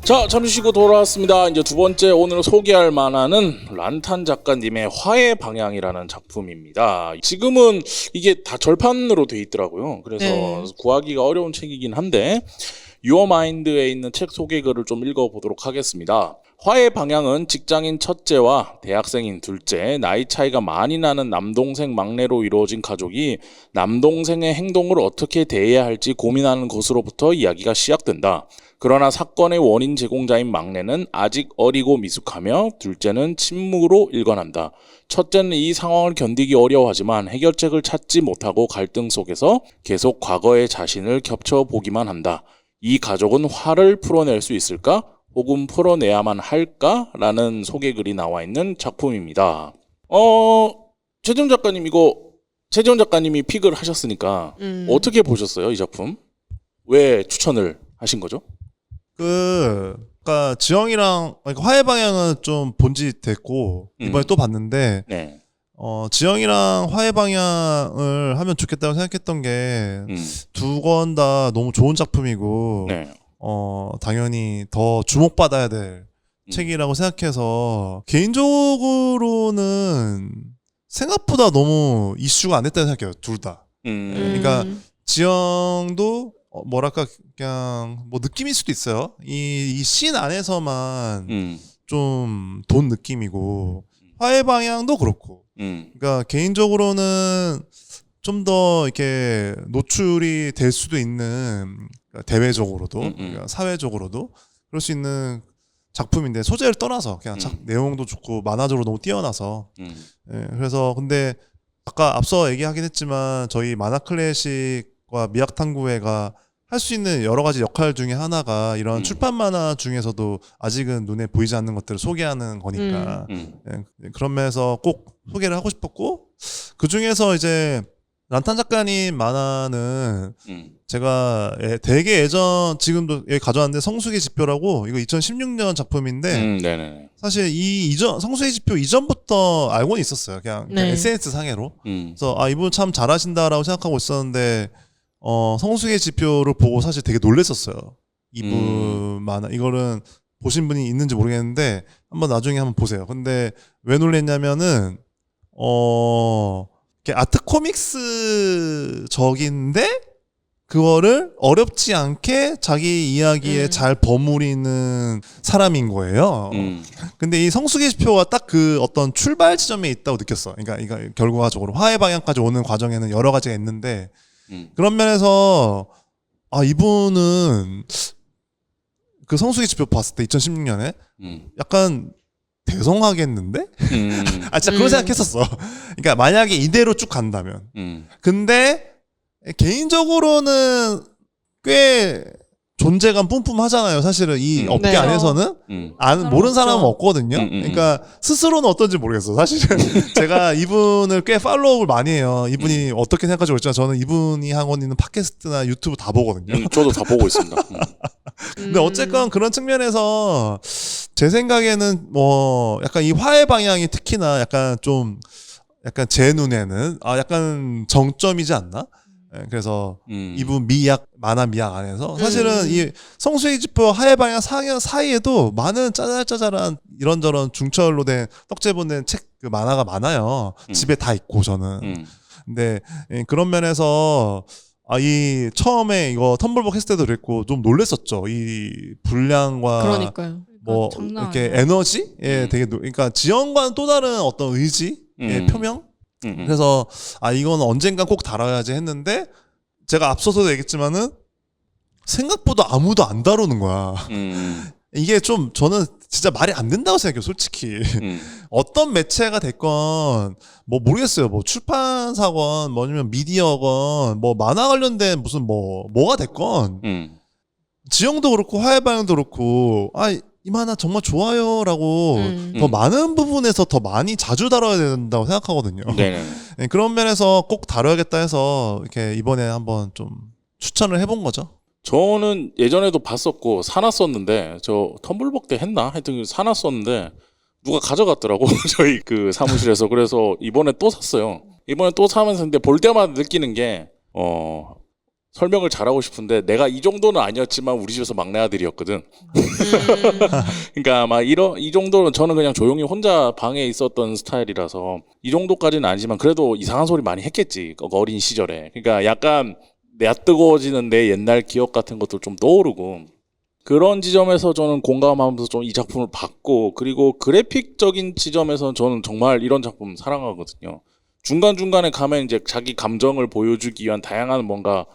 자, 잠시 쉬고 돌아왔습니다. 이제 두 번째 오늘 소개할 만화는 란탄 작가님의 화해 방향이라는 작품입니다. 지금은 이게 다 절판으로 돼 있더라고요. 그래서 네. 구하기가 어려운 책이긴 한데 유어마인드에 있는 책 소개글을 좀 읽어보도록 하겠습니다. 화해 방향은 직장인 첫째와 대학생인 둘째, 나이 차이가 많이 나는 남동생 막내로 이루어진 가족이 남동생의 행동을 어떻게 대해야 할지 고민하는 것으로부터 이야기가 시작된다. 그러나 사건의 원인 제공자인 막내는 아직 어리고 미숙하며 둘째는 침묵으로 일관한다. 첫째는 이 상황을 견디기 어려워하지만 해결책을 찾지 못하고 갈등 속에서 계속 과거의 자신을 겹쳐보기만 한다. 이 가족은 화를 풀어낼 수 있을까? 혹은 풀어내야만 할까? 라는 소개글이 나와 있는 작품입니다. 최재훈 작가님 최재훈 작가님이 픽을 하셨으니까 어떻게 보셨어요, 이 작품? 왜 추천을 하신 거죠? 그러니까 지영이랑 화해 방향은 좀 본지 됐고 이번에 또 봤는데 네. 지영이랑 화해 방향을 하면 좋겠다고 생각했던 게 두 권 다 너무 좋은 작품이고 네. 당연히 더 주목받아야 될 책이라고 생각해서 개인적으로는 생각보다 너무 이슈가 안 됐다고 생각해요, 둘 다. 그러니까 지영도 뭐랄까 그냥 뭐 느낌일 수도 있어요. 이 씬 안에서만 좀 돈 느낌이고 화해 방향도 그렇고. 그러니까 개인적으로는 좀 더 이렇게 노출이 될 수도 있는, 그러니까 대외적으로도 그러니까 사회적으로도 그럴 수 있는 작품인데 소재를 떠나서 그냥 내용도 좋고 만화적으로 너무 뛰어나서 예, 그래서 근데 아까 앞서 얘기하긴 했지만 저희 만화 클래식과 미학 탐구회가 할 수 있는 여러 가지 역할 중에 하나가 이런 출판 만화 중에서도 아직은 눈에 보이지 않는 것들을 소개하는 거니까 예, 그런 면에서 꼭 소개를 하고 싶었고, 그 중에서 이제 란탄 작가님 만화는 제가 되게 예전 지금도 여기 가져왔는데 성숙의 지표라고, 이거 2016년 작품인데 네네. 사실 성숙의 지표 이전부터 알고는 있었어요. 그냥 네. SNS 상으로. 그래서 이분 참 잘하신다라고 생각하고 있었는데 성숙의 지표를 보고 사실 되게 놀랬었어요. 이분 만화 이거는 보신 분이 있는지 모르겠는데 한번 나중에 한번 보세요. 근데 왜 놀랬냐면은 아트 코믹스적인데 그거를 어렵지 않게 자기 이야기에 잘 버무리는 사람인 거예요. 근데 이 성숙의 지표가 딱 그 어떤 출발 지점에 있다고 느꼈어. 그러니까 이거 결과적으로 화해 방향까지 오는 과정에는 여러 가지가 있는데 그런 면에서 이분은 그 성숙의 지표 봤을 때 2016년에 약간 대성하겠는데? 진짜 그런 생각했었어. 그러니까 만약에 이대로 쭉 간다면. 근데 개인적으로는 꽤 존재감 뿜뿜하잖아요. 사실은 이 업계 네. 안에서는 모르는 사람은 없거든요. 그러니까 스스로는 어떤지 모르겠어. 사실은 제가 이분을 꽤 팔로우를 많이 해요. 이분이 어떻게 생각할지 모르지만 저는 이분이 하고 있는 팟캐스트나 유튜브 다 보거든요. 저도 다 보고 있습니다. 근데 어쨌건 그런 측면에서 제 생각에는 뭐 약간 이 화해 방향이 특히나 약간 제 눈에는 약간 정점이지 않나? 그래서 이분 만화 미학 안에서 사실은 이 성수의 지표 화해 방향 사이에도 많은 짜잘짜잘한 이런저런 중철로 된 떡제본 책 그 만화가 많아요. 집에 다 있고 저는. 근데 그런 면에서 이 처음에 이거 텀블벅 했을 때도 그랬고 좀 놀랬었죠. 이 분량과 그러니까요. 뭐 이렇게 에너지에 되게 그러니까 지연과는 또 다른 어떤 의지의 표명. 그래서 이건 언젠간 꼭 다뤄야지 했는데 제가 앞서서도 얘기했지만은 생각보다 아무도 안 다루는 거야. 이게 좀 저는 진짜 말이 안 된다고 생각해요, 솔직히. 어떤 매체가 됐건 뭐 모르겠어요. 뭐 출판사건, 뭐 아니면 미디어건, 뭐 만화 관련된 무슨 뭐가 됐건 지영도 그렇고 화해 방향도 그렇고 이 만화 정말 좋아요라고 더 많은 부분에서 더 많이 자주 다뤄야 된다고 생각하거든요. 네네. 네, 그런 면에서 꼭 다뤄야겠다 해서 이렇게 이번에 한번 좀 추천을 해본 거죠. 저는 예전에도 봤었고 사놨었는데 저 텀블벅 때 했나? 하여튼 사놨었는데 누가 가져갔더라고 저희 그 사무실에서. 그래서 이번에 또 샀어요. 이번에 또 사면서 근데 볼 때마다 느끼는 게 설명을 잘하고 싶은데 내가 이 정도는 아니었지만 우리 집에서 막내 아들이었거든. 그러니까 막 이 정도는 저는 그냥 조용히 혼자 방에 있었던 스타일이라서 이 정도까지는 아니지만 그래도 이상한 소리 많이 했겠지. 어린 시절에. 그러니까 약간 낯뜨거워지는 내 옛날 기억 같은 것도 좀 떠오르고 그런 지점에서 저는 공감하면서 좀 이 작품을 봤고 그리고 그래픽적인 지점에서 저는 정말 이런 작품 사랑하거든요. 중간중간에 가면 이제 자기 감정을 보여주기 위한 다양한 뭔가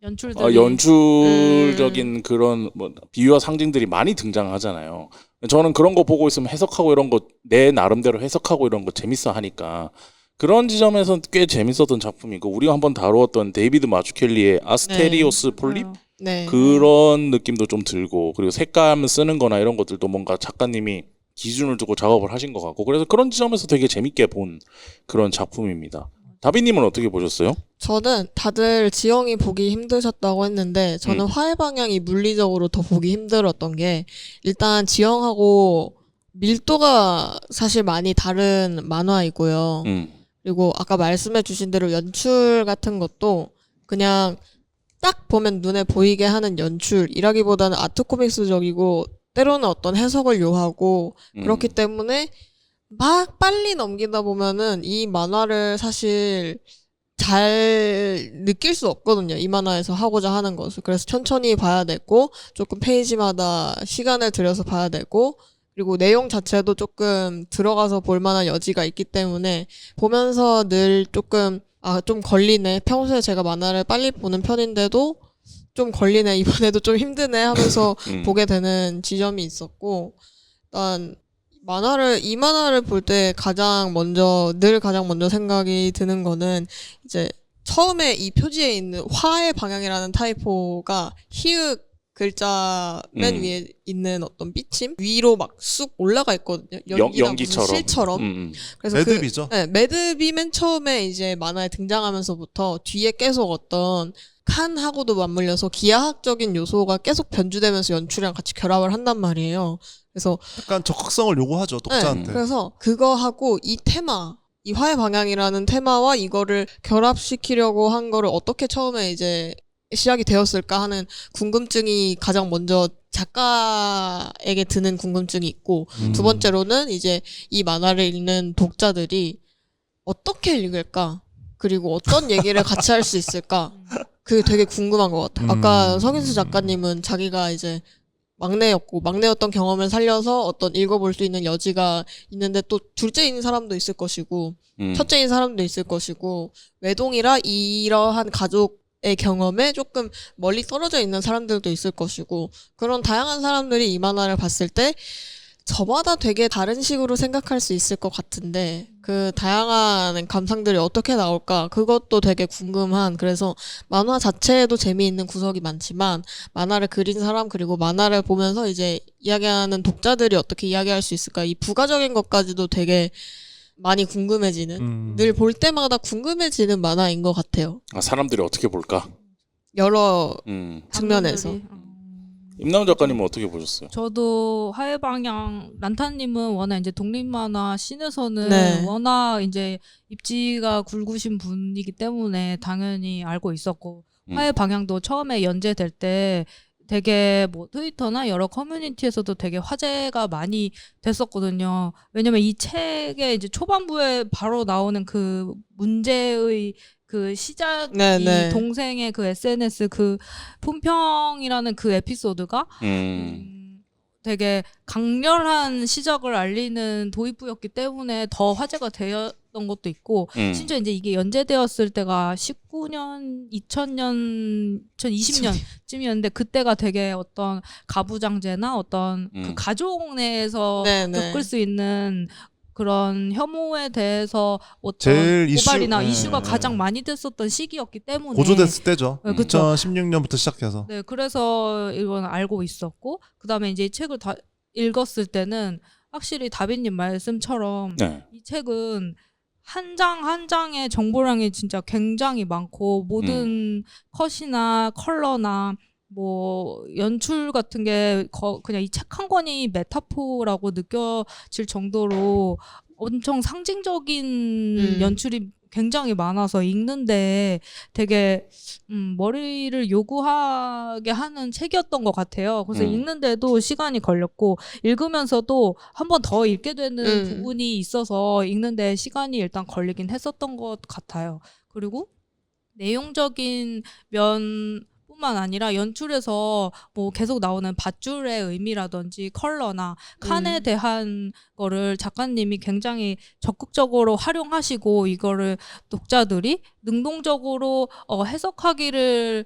연출들이 연출적인 그런 뭐 비유와 상징들이 많이 등장하잖아요. 저는 그런 거 보고 있으면 해석하고 이런 거 내 나름대로 해석하고 이런 거 재밌어 하니까 그런 지점에서 꽤 재밌었던 작품이고 우리가 한번 다루었던 데이비드 마추켈리의 아스테리오스 폴립 네. 그런 느낌도 좀 들고 그리고 색감 쓰는 거나 이런 것들도 뭔가 작가님이 기준을 두고 작업을 하신 것 같고 그래서 그런 지점에서 되게 재밌게 본 그런 작품입니다. 다비님은 어떻게 보셨어요? 저는 다들 지영이 보기 힘드셨다고 했는데 저는 화해 방향이 물리적으로 더 보기 힘들었던 게 일단 지영하고 밀도가 사실 많이 다른 만화이고요. 그리고 아까 말씀해 주신 대로 연출 같은 것도 그냥 딱 보면 눈에 보이게 하는 연출이라기보다는 아트 코믹스적이고 때로는 어떤 해석을 요하고 그렇기 때문에 막 빨리 넘기다 보면은 이 만화를 사실 잘 느낄 수 없거든요. 이 만화에서 하고자 하는 것을. 그래서 천천히 봐야 되고 조금 페이지마다 시간을 들여서 봐야 되고 그리고 내용 자체도 조금 들어가서 볼 만한 여지가 있기 때문에 보면서 늘 조금 좀 걸리네. 평소에 제가 만화를 빨리 보는 편인데도 좀 걸리네. 이번에도 좀 힘드네 하면서 보게 되는 지점이 있었고 일단 이 만화를 볼 때 가장 먼저 생각이 드는 거는 이제 처음에 이 표지에 있는 화의 방향이라는 타이포가 히읗 글자 맨 위에 있는 어떤 삐침 위로 막 쑥 올라가 있거든요. 연기처럼. 실처럼. 그래서 매듭이죠. 매듭이 맨 처음에 이제 만화에 등장하면서부터 뒤에 계속 어떤 칸하고도 맞물려서 기하학적인 요소가 계속 변주되면서 연출이랑 같이 결합을 한단 말이에요. 그래서 약간 적극성을 요구하죠 독자한테. 그래서 그거하고 이 테마, 이 화의 방향이라는 테마와 이거를 결합시키려고 한 거를 어떻게 처음에 이제 시작이 되었을까 하는 궁금증이 가장 먼저 작가에게 드는 궁금증이 있고 두 번째로는 이제 이 만화를 읽는 독자들이 어떻게 읽을까? 그리고 어떤 얘기를 같이 할 수 있을까? 그게 되게 궁금한 것 같아요. 아까 성인수 작가님은 자기가 이제 막내였던 경험을 살려서 어떤 읽어볼 수 있는 여지가 있는데 또 둘째인 사람도 있을 것이고 첫째인 사람도 있을 것이고 외동이라 이러한 가족의 경험에 조금 멀리 떨어져 있는 사람들도 있을 것이고 그런 다양한 사람들이 이 만화를 봤을 때 저마다 되게 다른 식으로 생각할 수 있을 것 같은데 그 다양한 감상들이 어떻게 나올까 그것도 되게 궁금한 그래서 만화 자체에도 재미있는 구석이 많지만 만화를 그린 사람 그리고 만화를 보면서 이제 이야기하는 독자들이 어떻게 이야기할 수 있을까 이 부가적인 것까지도 되게 많이 궁금해지는 늘 볼 때마다 궁금해지는 만화인 것 같아요. 사람들이 어떻게 볼까? 여러 측면에서. 임나은 작가님은 어떻게 보셨어요? 저도 화해 방향 란타님은 워낙 이제 독립 만화 씬에서는 네. 워낙 이제 입지가 굵으신 분이기 때문에 당연히 알고 있었고 화해 방향도 처음에 연재될 때 되게 뭐 트위터나 여러 커뮤니티에서도 되게 화제가 많이 됐었거든요. 왜냐면 이 책의 이제 초반부에 바로 나오는 그 문제의 그 시작이 네네. 동생의 그 SNS 그 품평이라는 그 에피소드가 되게 강렬한 시작을 알리는 도입부였기 때문에 더 화제가 되었던 것도 있고 심지어 이제 이게 연재되었을 때가 19년, 2000년, 2020년쯤이었는데 그때가 되게 어떤 가부장제나 어떤 그 가족 내에서 네네. 겪을 수 있는 그런 혐오에 대해서 어떤 제일 고발이나 이슈, 이슈가 네. 가장 많이 됐었던 시기였기 때문에 고조됐을 때죠. 네, 그쵸. 2016년부터 시작해서. 네, 그래서 이건 알고 있었고 그다음에 이제 이 책을 다 읽었을 때는 확실히 다빈님 말씀처럼 네. 이 책은 한 장 한 장의 정보량이 진짜 굉장히 많고 모든 컷이나 컬러나 뭐 연출 같은 게 그냥 이 책 한 권이 메타포라고 느껴질 정도로 엄청 상징적인 연출이 굉장히 많아서 읽는데 되게 머리를 요구하게 하는 책이었던 것 같아요. 그래서 읽는데도 시간이 걸렸고 읽으면서도 한 번 더 읽게 되는 부분이 있어서 읽는데 시간이 일단 걸리긴 했었던 것 같아요. 그리고 내용적인 면뿐만 아니라 연출에서 뭐 계속 나오는 밧줄의 의미라든지 컬러나 칸에 대한 거를 작가님이 굉장히 적극적으로 활용하시고 이거를 독자들이 능동적으로 해석하기를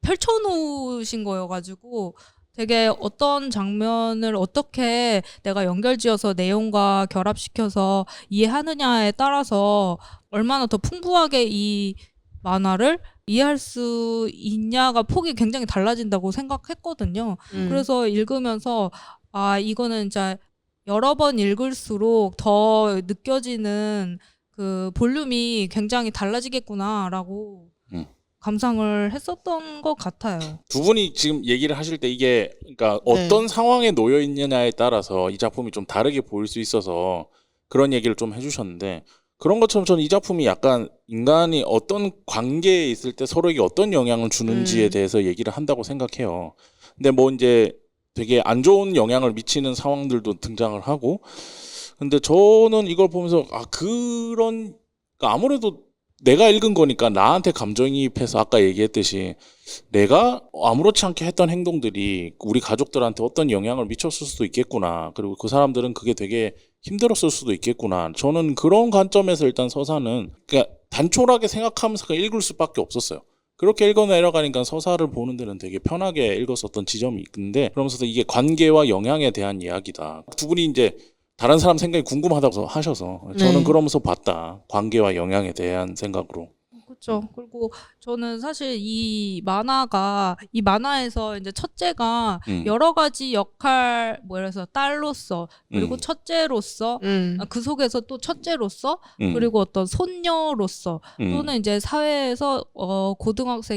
펼쳐놓으신 거여가지고 되게 어떤 장면을 어떻게 내가 연결지어서 내용과 결합시켜서 이해하느냐에 따라서 얼마나 더 풍부하게 이 만화를 이해할 수 있냐가 폭이 굉장히 달라진다고 생각했거든요. 그래서 읽으면서 아 이거는 진짜 여러 번 읽을수록 더 느껴지는 그 볼륨이 굉장히 달라지겠구나라고 감상을 했었던 것 같아요. 두 분이 지금 얘기를 하실 때 이게 그러니까 어떤 상황에 놓여 있느냐에 따라서 이 작품이 좀 다르게 보일 수 있어서 그런 얘기를 좀 해주셨는데 그런 것처럼 저는 이 작품이 약간 인간이 어떤 관계에 있을 때 서로에게 어떤 영향을 주는지에 대해서 얘기를 한다고 생각해요. 근데 뭐 이제 되게 안 좋은 영향을 미치는 상황들도 등장을 하고 근데 저는 이걸 보면서 그러니까 아무래도 내가 읽은 거니까 나한테 감정이입해서 아까 얘기했듯이 내가 아무렇지 않게 했던 행동들이 우리 가족들한테 어떤 영향을 미쳤을 수도 있겠구나. 그리고 그 사람들은 그게 되게 힘들었을 수도 있겠구나. 저는 그런 관점에서 일단 서사는 그러니까 단촐하게 생각하면서 그냥 읽을 수밖에 없었어요. 그렇게 읽어 내려가니까 서사를 보는 데는 되게 편하게 읽었었던 지점이 있는데 그러면서 이게 관계와 영향에 대한 이야기다. 두 분이 이제 다른 사람 생각이 궁금하다고 하셔서 저는 그러면서 봤다. 관계와 영향에 대한 생각으로. 그렇죠. 그리고 저는 사실 이 만화에서 이제 첫째가 여러 가지 역할, 뭐 예를 들어서 딸로서 그리고 첫째로서 그 속에서 또 첫째로서 그리고 어떤 손녀로서 또는 이제 사회에서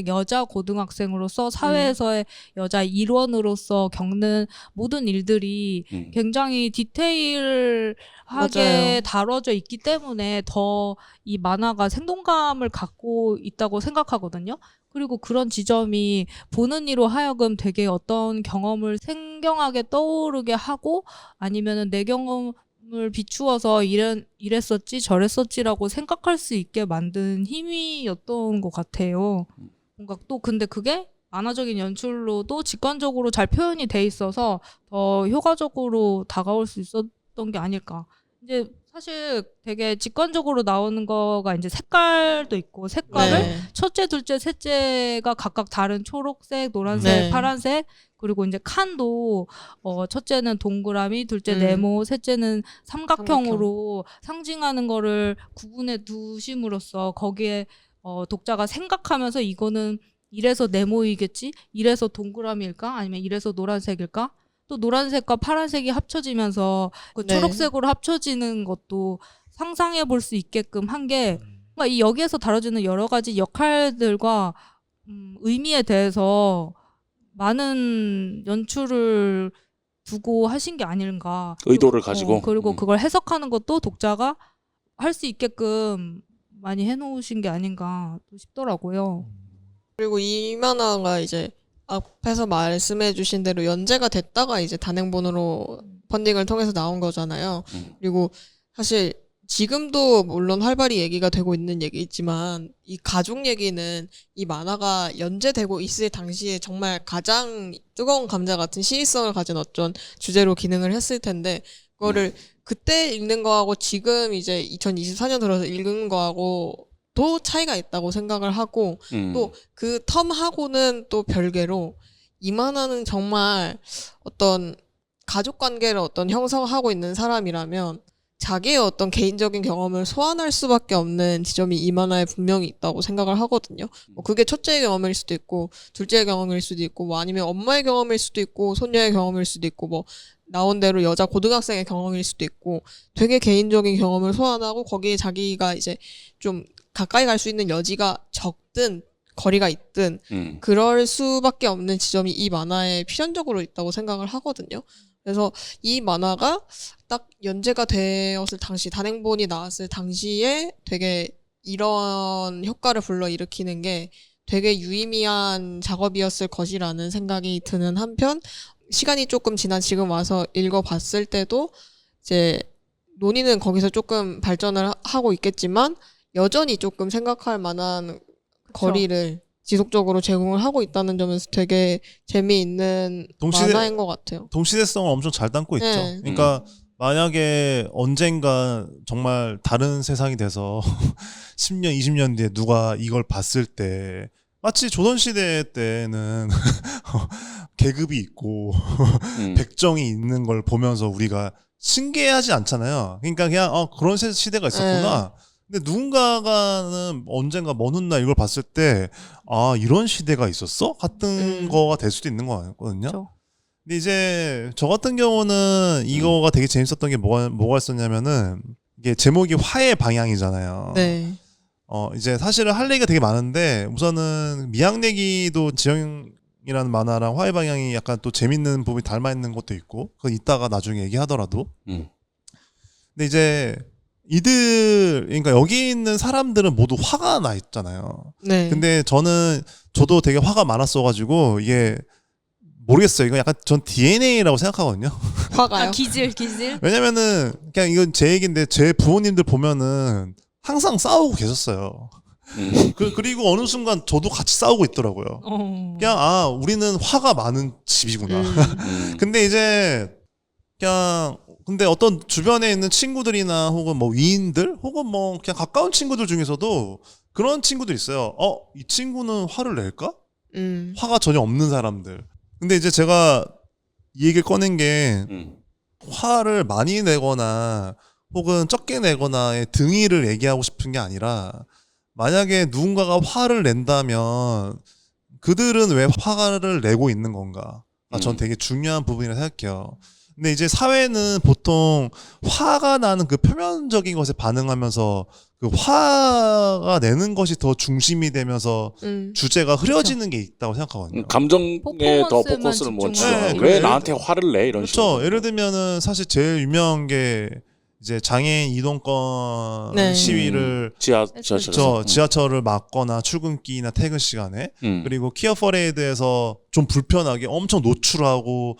여자 고등학생으로서 사회에서의 여자 일원으로서 겪는 모든 일들이 굉장히 디테일하게 맞아요. 다뤄져 있기 때문에 더 이 만화가 생동감을 갖고 있다고 생각하거든요. 그리고 그런 지점이 보는 이로 하여금 되게 어떤 경험을 생경하게 떠오르게 하고 아니면은 내 경험을 비추어서 이랬었지 저랬었지라고 생각할 수 있게 만든 힘이었던 것 같아요. 뭔가 또 근데 그게 만화적인 연출로도 직관적으로 잘 표현이 돼 있어서 더 효과적으로 다가올 수 있었던 게 아닐까. 이제 사실 되게 직관적으로 나오는 거가 이제 색깔도 있고 색깔을 첫째, 둘째, 셋째가 각각 다른 초록색, 노란색, 파란색 그리고 이제 칸도 첫째는 동그라미, 둘째 네모, 셋째는 삼각형으로 상징하는 거를 구분해 두심으로써 거기에 독자가 생각하면서 이거는 이래서 네모이겠지? 이래서 동그라미일까? 아니면 이래서 노란색일까? 또 노란색과 파란색이 합쳐지면서 그 초록색으로 합쳐지는 것도 상상해 볼 수 있게끔 한 게 이 여기에서 다뤄지는 여러 가지 역할들과 의미에 대해서 많은 연출을 두고 하신 게 아닌가. 의도를 가지고. 그리고 그걸 해석하는 것도 독자가 할 수 있게끔 많이 해놓으신 게 아닌가 싶더라고요. 그리고 이 만화가 이제 앞에서 말씀해주신 대로 연재가 됐다가 이제 단행본으로 펀딩을 통해서 나온 거잖아요. 그리고 사실 지금도 물론 활발히 얘기가 되고 있는 얘기지만 이 가족 얘기는 이 만화가 연재되고 있을 당시에 정말 가장 뜨거운 감자 같은 시의성을 가진 어떤 주제로 기능을 했을 텐데 그거를 그때 읽는 거하고 지금 이제 2024년 들어서 읽는 거하고 도 차이가 있다고 생각을 하고 또 그 텀하고는 또 별개로 이 만화는 정말 어떤 가족 관계를 어떤 형성하고 있는 사람이라면 자기의 어떤 개인적인 경험을 소환할 수밖에 없는 지점이 이 만화에 분명히 있다고 생각을 하거든요. 뭐 그게 첫째의 경험일 수도 있고 둘째의 경험일 수도 있고 뭐 아니면 엄마의 경험일 수도 있고 손녀의 경험일 수도 있고 뭐 나온 대로 여자 고등학생의 경험일 수도 있고 되게 개인적인 경험을 소환하고 거기에 자기가 이제 좀 가까이 갈 수 있는 여지가 적든 거리가 있든 그럴 수밖에 없는 지점이 이 만화에 필연적으로 있다고 생각을 하거든요. 그래서 이 만화가 딱 연재가 되었을 당시 단행본이 나왔을 당시에 되게 이런 효과를 불러일으키는 게 되게 유의미한 작업이었을 것이라는 생각이 드는 한편 시간이 조금 지난 지금 와서 읽어봤을 때도 이제 논의는 거기서 조금 발전을 하고 있겠지만 여전히 조금 생각할 만한 거리를 지속적으로 제공을 하고 있다는 점에서 되게 재미있는 만화인 것 같아요. 동시대성을 엄청 잘 담고 있죠. 네. 그러니까 만약에 언젠가 정말 다른 세상이 돼서 10년, 20년 뒤에 누가 이걸 봤을 때 마치 조선시대 때는 계급이 있고 백정이 있는 걸 보면서 우리가 신기해하지 않잖아요. 그러니까 그냥 그런 시대가 있었구나. 근데 누군가가는 언젠가 먼 훗날 이걸 봤을 때 이런 시대가 있었어? 같은 거가 될 수도 있는 거거든요. 그렇죠. 근데 이제 저 같은 경우는 이거가 되게 재밌었던 게 뭐가 있었냐면은 이게 제목이 화의 방향이잖아요. 네. 이제 사실은 할 얘기가 되게 많은데 우선은 미학내기도 지영이라는 만화랑 화의 방향이 약간 또 재밌는 부분이 닮아 있는 것도 있고 그건 이따가 나중에 얘기하더라도 근데 이제 그러니까 여기 있는 사람들은 모두 화가 나 있잖아요. 네. 근데 저도 되게 화가 많았어가지고 이게 모르겠어요. 이거 약간 전 DNA라고 생각하거든요. 화가요? 기질. 왜냐면은 그냥 이건 제 얘기인데 제 부모님들 보면은 항상 싸우고 계셨어요. 그리고 어느 순간 저도 같이 싸우고 있더라고요. 그냥 우리는 화가 많은 집이구나. 근데 이제 근데 어떤 주변에 있는 친구들이나 혹은 뭐 위인들 혹은 뭐 그냥 가까운 친구들 중에서도 그런 친구들 있어요. 이 친구는 화를 낼까? 화가 전혀 없는 사람들. 근데 이제 제가 이 얘기를 꺼낸 게 화를 많이 내거나 혹은 적게 내거나의 등위를 얘기하고 싶은 게 아니라 만약에 누군가가 화를 낸다면 그들은 왜 화를 내고 있는 건가? 전 되게 중요한 부분이라 생각해요. 근데 이제 사회는 보통 화가 나는 그 표면적인 것에 반응하면서 그 화가 내는 것이 더 중심이 되면서 주제가 흐려지는 게 있다고 생각하거든요. 감정에 더 퍼포먼스만 포커스를 못 집중하고. 치죠. 왜 나한테 화를 내 이런 식으로. 그렇죠. 예를 들면은 사실 제일 유명한 게 이제 장애인 이동권 네. 시위를 지하철에서. 지하철을 막거나 출근길이나 퇴근 시간에 그리고 키어 퍼레이드에서 좀 불편하게 엄청 노출하고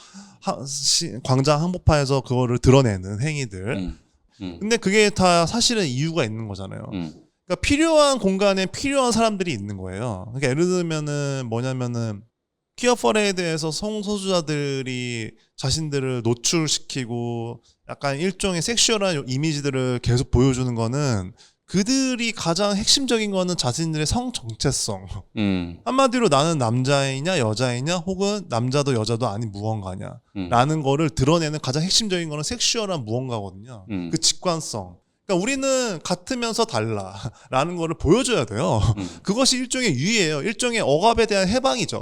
광장 한복판에서 그거를 드러내는 행위들. 근데 그게 다 사실은 이유가 있는 거잖아요. 그러니까 필요한 공간에 필요한 사람들이 있는 거예요. 그러니까 예를 들면은 뭐냐면은 키어 퍼레이드에서 성소수자들이 자신들을 노출시키고 약간 일종의 섹슈얼한 이미지들을 계속 보여주는 거는 그들이 가장 핵심적인 거는 자신들의 성 정체성. 한마디로 나는 남자이냐 여자이냐 혹은 남자도 여자도 아닌 무언가냐 라는 거를 드러내는 가장 핵심적인 거는 섹슈얼한 무언가거든요. 그 직관성. 그러니까 우리는 같으면서 달라 라는 거를 보여줘야 돼요. 그것이 일종의 유의예요. 일종의 억압에 대한 해방이죠.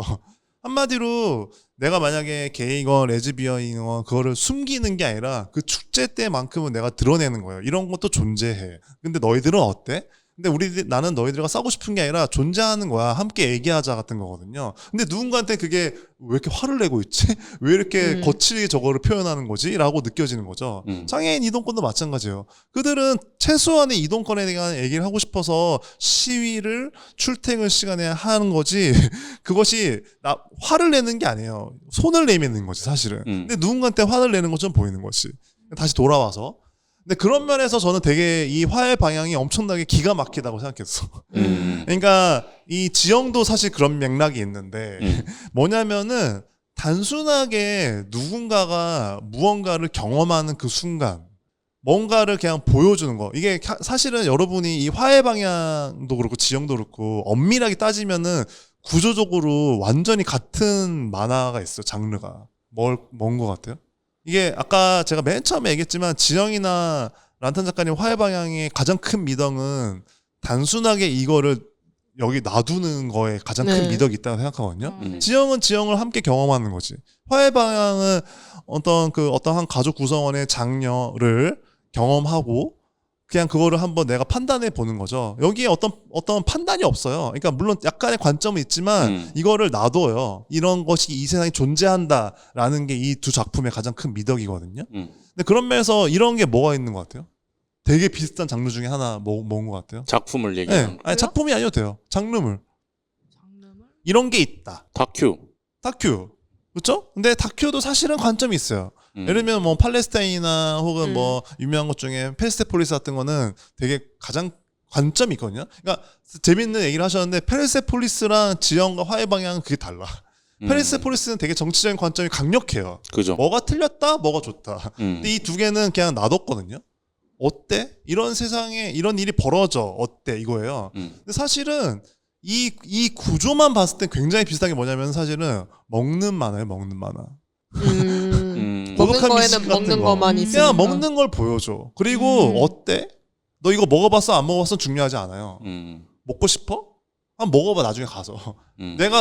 한마디로 내가 만약에 게이건 레즈비언이건 그거를 숨기는 게 아니라 그 축제 때만큼은 내가 드러내는 거예요. 이런 것도 존재해. 근데 너희들은 어때? 근데 나는 너희들과 싸우고 싶은 게 아니라 존재하는 거야. 함께 얘기하자 같은 거거든요. 근데 누군가한테 그게 왜 이렇게 화를 내고 있지? 왜 이렇게 거칠게 저거를 표현하는 거지? 라고 느껴지는 거죠. 장애인 이동권도 마찬가지예요. 그들은 최소한의 이동권에 대한 얘기를 하고 싶어서 시위를 출퇴근 시간에 하는 거지 그것이 화를 내는 게 아니에요. 손을 내미는 거지 사실은. 근데 누군가한테 화를 내는 것처럼 보이는 거지. 다시 돌아와서. 근데 그런 면에서 저는 되게 이 화의 방향이 엄청나게 기가 막히다고 생각했어. 그러니까 이 지형도 사실 그런 맥락이 있는데 뭐냐면은 단순하게 누군가가 무언가를 경험하는 그 순간 뭔가를 그냥 보여주는 거. 이게 사실은 여러분이 이 화의 방향도 그렇고 지형도 그렇고 엄밀하게 따지면은 구조적으로 완전히 같은 만화가 있어요. 장르가. 뭔 것 같아요? 이게 아까 제가 맨 처음에 얘기했지만 지영이나 란탄 작가님 화의 방향의 가장 큰 미덕은 단순하게 이거를 여기 놔두는 거에 가장 큰 미덕이 있다고 생각하거든요. 지영은 지영을 함께 경험하는 거지. 화의 방향은 어떤 한 가족 구성원의 장녀를 경험하고 그냥 그거를 한번 내가 판단해 보는 거죠. 여기에 어떤 판단이 없어요. 그러니까 물론 약간의 관점은 있지만 이거를 놔둬요. 이런 것이 이 세상에 존재한다라는 게 이 두 작품의 가장 큰 미덕이거든요. 근데 그런 면에서 이런 게 뭐가 있는 것 같아요? 되게 비슷한 장르 중에 하나 모은 것 같아요. 작품을 얘기하는 네, 아니, 작품이 아니어도 돼요. 장르물. 장르물? 이런 게 있다. 다큐. 다큐. 그렇죠? 근데 다큐도 사실은 관점이 있어요. 예를 들면 뭐 팔레스타인이나 혹은 뭐 유명한 것 중에 페르세폴리스 같은 거는 되게 가장 관점이 있거든요. 그러니까 재밌는 얘기를 하셨는데 페르세폴리스랑 지형과 화해 방향은 그게 달라. 페르세폴리스는 되게 정치적인 관점이 강력해요. 그죠. 뭐가 틀렸다, 뭐가 좋다. 근데 이 두 개는 그냥 놔뒀거든요. 어때? 이런 세상에 이런 일이 벌어져. 어때? 이거예요. 근데 사실은 이 구조만 봤을 때 굉장히 비슷한 게 뭐냐면 사실은 먹는 만화예요. 먹는 만화. 먹는 고독한 거에는 미신 같은 먹는 거. 것만 있으니까. 그냥 먹는 걸 보여줘. 그리고 어때? 너 이거 먹어봤어? 안 먹어봤어? 중요하지 않아요. 먹고 싶어? 한번 먹어봐 나중에 가서.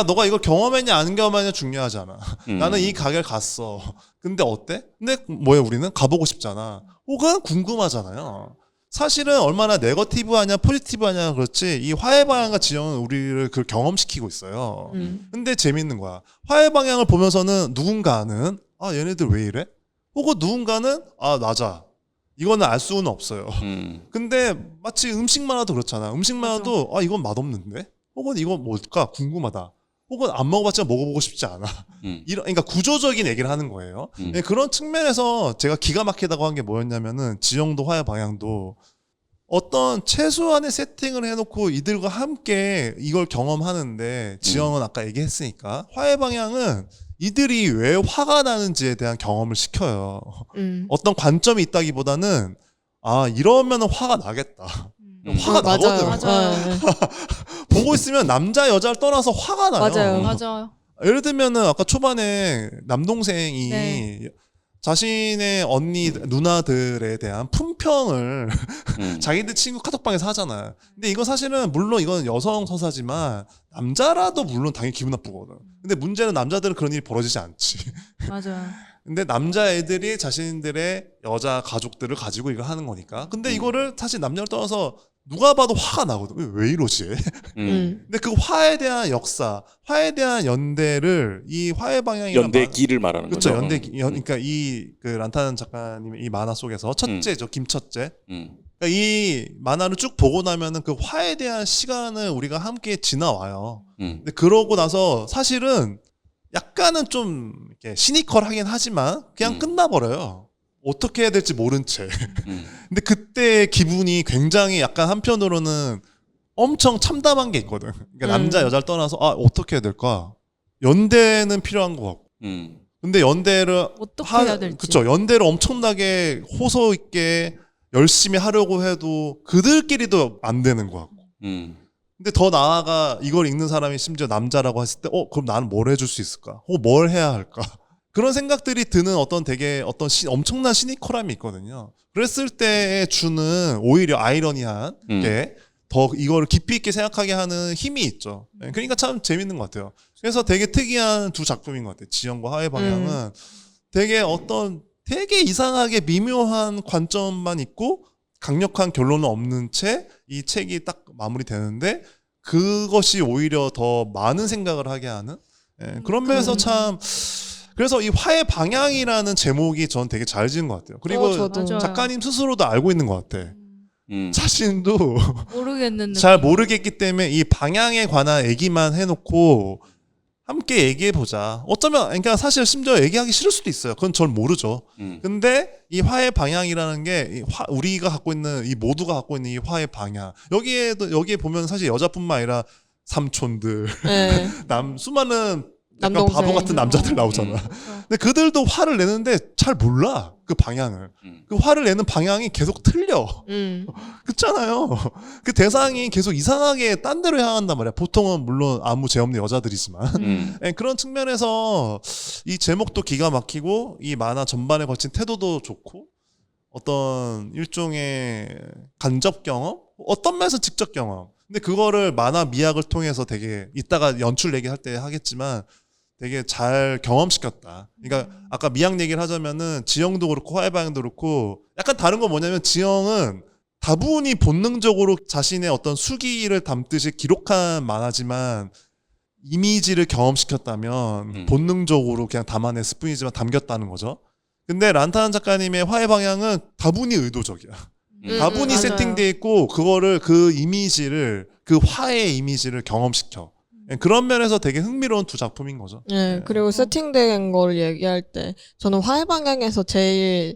너가 이걸 경험했냐 안 경험했냐 중요하지 않아. 나는 이 가게를 갔어. 근데 어때? 근데 뭐야 우리는 가보고 싶잖아. 혹은 궁금하잖아요. 사실은 얼마나 네거티브하냐 포지티브하냐 그렇지 이 화해 방향과 지형은 우리를 그걸 경험시키고 있어요. 근데 재밌는 거야. 화해 방향을 보면서는 누군가는 아 얘네들 왜 이래? 혹은 누군가는 아 맞아. 이거는 알 수는 없어요. 근데 마치 음식 만화도 그렇잖아. 음식 만화도 아 이건 맛없는데? 혹은 이건 뭘까 궁금하다. 혹은 안 먹어봤지만 먹어보고 싶지 않아. 그러니까 구조적인 얘기를 하는 거예요. 네, 그런 측면에서 제가 기가 막히다고 한 게 뭐였냐면은 지형도 화해 방향도 어떤 최소한의 세팅을 해놓고 이들과 함께 이걸 경험하는데 지형은 아까 얘기했으니까 화해 방향은 이들이 왜 화가 나는지에 대한 경험을 시켜요. 어떤 관점이 있다기보다는 아 이러면 화가 나겠다. 화가 나거든. 맞아요. 보고 있으면 남자 여자를 떠나서 화가 나요. 맞아요. 맞아요. 예를 들면은 아까 초반에 남동생이 네. 자신의 언니 누나들에 대한 품평을 자기들 친구 카톡방에서 하잖아요. 근데 이거 사실은 물론 이건 여성 서사지만 남자라도 물론 당연히 기분 나쁘거든. 근데 문제는 남자들은 그런 일이 벌어지지 않지. 맞아요. 근데 남자애들이 자신들의 여자 가족들을 가지고 이거 하는 거니까. 근데 이거를 사실 남녀를 떠나서 누가 봐도 화가 나거든. 왜 이러지? 근데 그 화에 대한 역사, 화에 대한 연대를 이 화해 방향이란 연대기를 말하는 그렇죠. 거죠. 그러니까 이 그 란탄 작가님의 이 만화 속에서 첫째죠. 김첫째. 그러니까 이 만화를 쭉 보고 나면은 그 화에 대한 시간을 우리가 함께 지나와요. 근데 그러고 나서 사실은 약간은 좀 이렇게 시니컬하긴 하지만 그냥 끝나버려요. 어떻게 해야 될지 모른 채. 근데 그때 기분이 굉장히 약간 한편으로는 엄청 참담한 게 있거든. 그러니까 남자 여자를 떠나서 아 어떻게 해야 될까? 연대는 필요한 것 같고. 근데 연대를 어떻게 해야 될지. 그쵸. 연대를 엄청나게 호소 있게 열심히 하려고 해도 그들끼리도 안 되는 것 같고. 근데 더 나아가 이걸 읽는 사람이 심지어 남자라고 했을 때 그럼 나는 뭘 해줄 수 있을까? 뭘 해야 할까? 그런 생각들이 드는 어떤 엄청난 시니컬함이 있거든요. 그랬을 때 주는 오히려 아이러니한 게 더 이거를 깊이 있게 생각하게 하는 힘이 있죠. 그러니까 참 재밌는 것 같아요. 그래서 되게 특이한 두 작품인 것 같아요. 지형과 화해 방향은 되게 이상하게 미묘한 관점만 있고 강력한 결론은 없는 채 이 책이 딱 마무리되는데 그것이 오히려 더 많은 생각을 하게 하는 그런 면에서 참 그래서 이 화해 방향이라는 제목이 전 되게 잘 지은 것 같아요. 그리고 저도. 맞아요. 작가님 스스로도 알고 있는 것 같아. 자신도 모르겠는데 잘 모르겠기 때문에 이 방향에 관한 얘기만 해놓고 함께 얘기해보자. 어쩌면 그러니까 사실 심지어 얘기하기 싫을 수도 있어요. 그건 전 모르죠. 근데 이 화해 방향이라는 게 우리가 갖고 있는 이 모두가 갖고 있는 이 화해 방향 여기에 보면 사실 여자뿐만 아니라 삼촌들 네. 수많은 약간 남동생. 바보 같은 남자들 나오잖아. 근데 그들도 화를 내는데 잘 몰라 그 방향을. 그 화를 내는 방향이 계속 틀려. 그렇잖아요. 그 대상이 계속 이상하게 딴 데로 향한단 말이야. 보통은 물론 아무 죄 없는 여자들이지만 그런 측면에서 이 제목도 기가 막히고 이 만화 전반에 거친 태도도 좋고 어떤 일종의 간접 경험, 어떤 면에서 직접 경험. 근데 그거를 만화 미학을 통해서 되게 이따가 연출 얘기할 때 하겠지만 되게 잘 경험시켰다. 그러니까 아까 미학 얘기를 하자면은 지형도 그렇고 화해 방향도 그렇고 약간 다른 건 뭐냐면 지형은 다분히 본능적으로 자신의 어떤 수기를 담듯이 기록한 만화지만 이미지를 경험시켰다면 본능적으로 그냥 담아냈을 뿐이지만 담겼다는 거죠. 근데 란탄 작가님의 화해 방향은 다분히 의도적이야. 다분히 맞아요. 세팅돼 있고 그거를 그 이미지를 그 화의 이미지를 경험시켜. 그런 면에서 되게 흥미로운 두 작품인 거죠. 네, 그리고 세팅된 걸 얘기할 때 저는 화해 방향에서 제일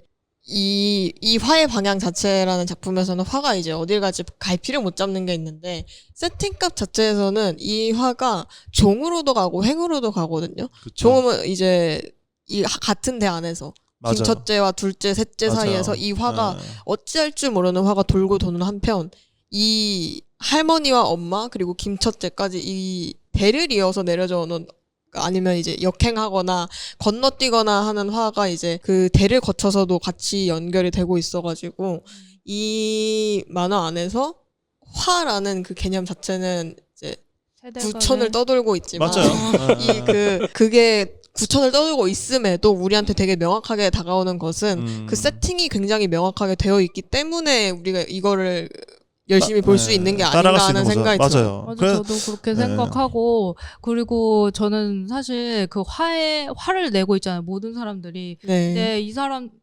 이 화해 방향 자체라는 작품에서는 화가 이제 어딜 갈지 갈피를 못 잡는 게 있는데 세팅값 자체에서는 이 화가 종으로도 가고 횡으로도 가거든요. 그쵸? 종은 이제 이 같은 대 안에서 맞아요. 김첫째와 둘째, 셋째 맞아요. 사이에서 이 화가 네. 어찌할 줄 모르는 화가 돌고 도는 한편 이 할머니와 엄마 그리고 김첫째까지 이 대를 이어서 내려져 오는 아니면 이제 역행하거나 건너뛰거나 하는 화가 이제 그 대를 거쳐서도 같이 연결이 되고 있어가지고 이 만화 안에서 화라는 그 개념 자체는 이제 구천을 떠돌고 있지만 맞아요. 그게 구천을 떠돌고 있음에도 우리한테 되게 명확하게 다가오는 것은 그 세팅이 굉장히 명확하게 되어 있기 때문에 우리가 이거를 열심히 볼 수 있는 게 아닌가 하는 생각이 들어요. 맞아요. 맞아, 저도 그렇게 생각하고 그리고 저는 사실 그 화를 내고 있잖아요. 모든 사람들이. 네. 근데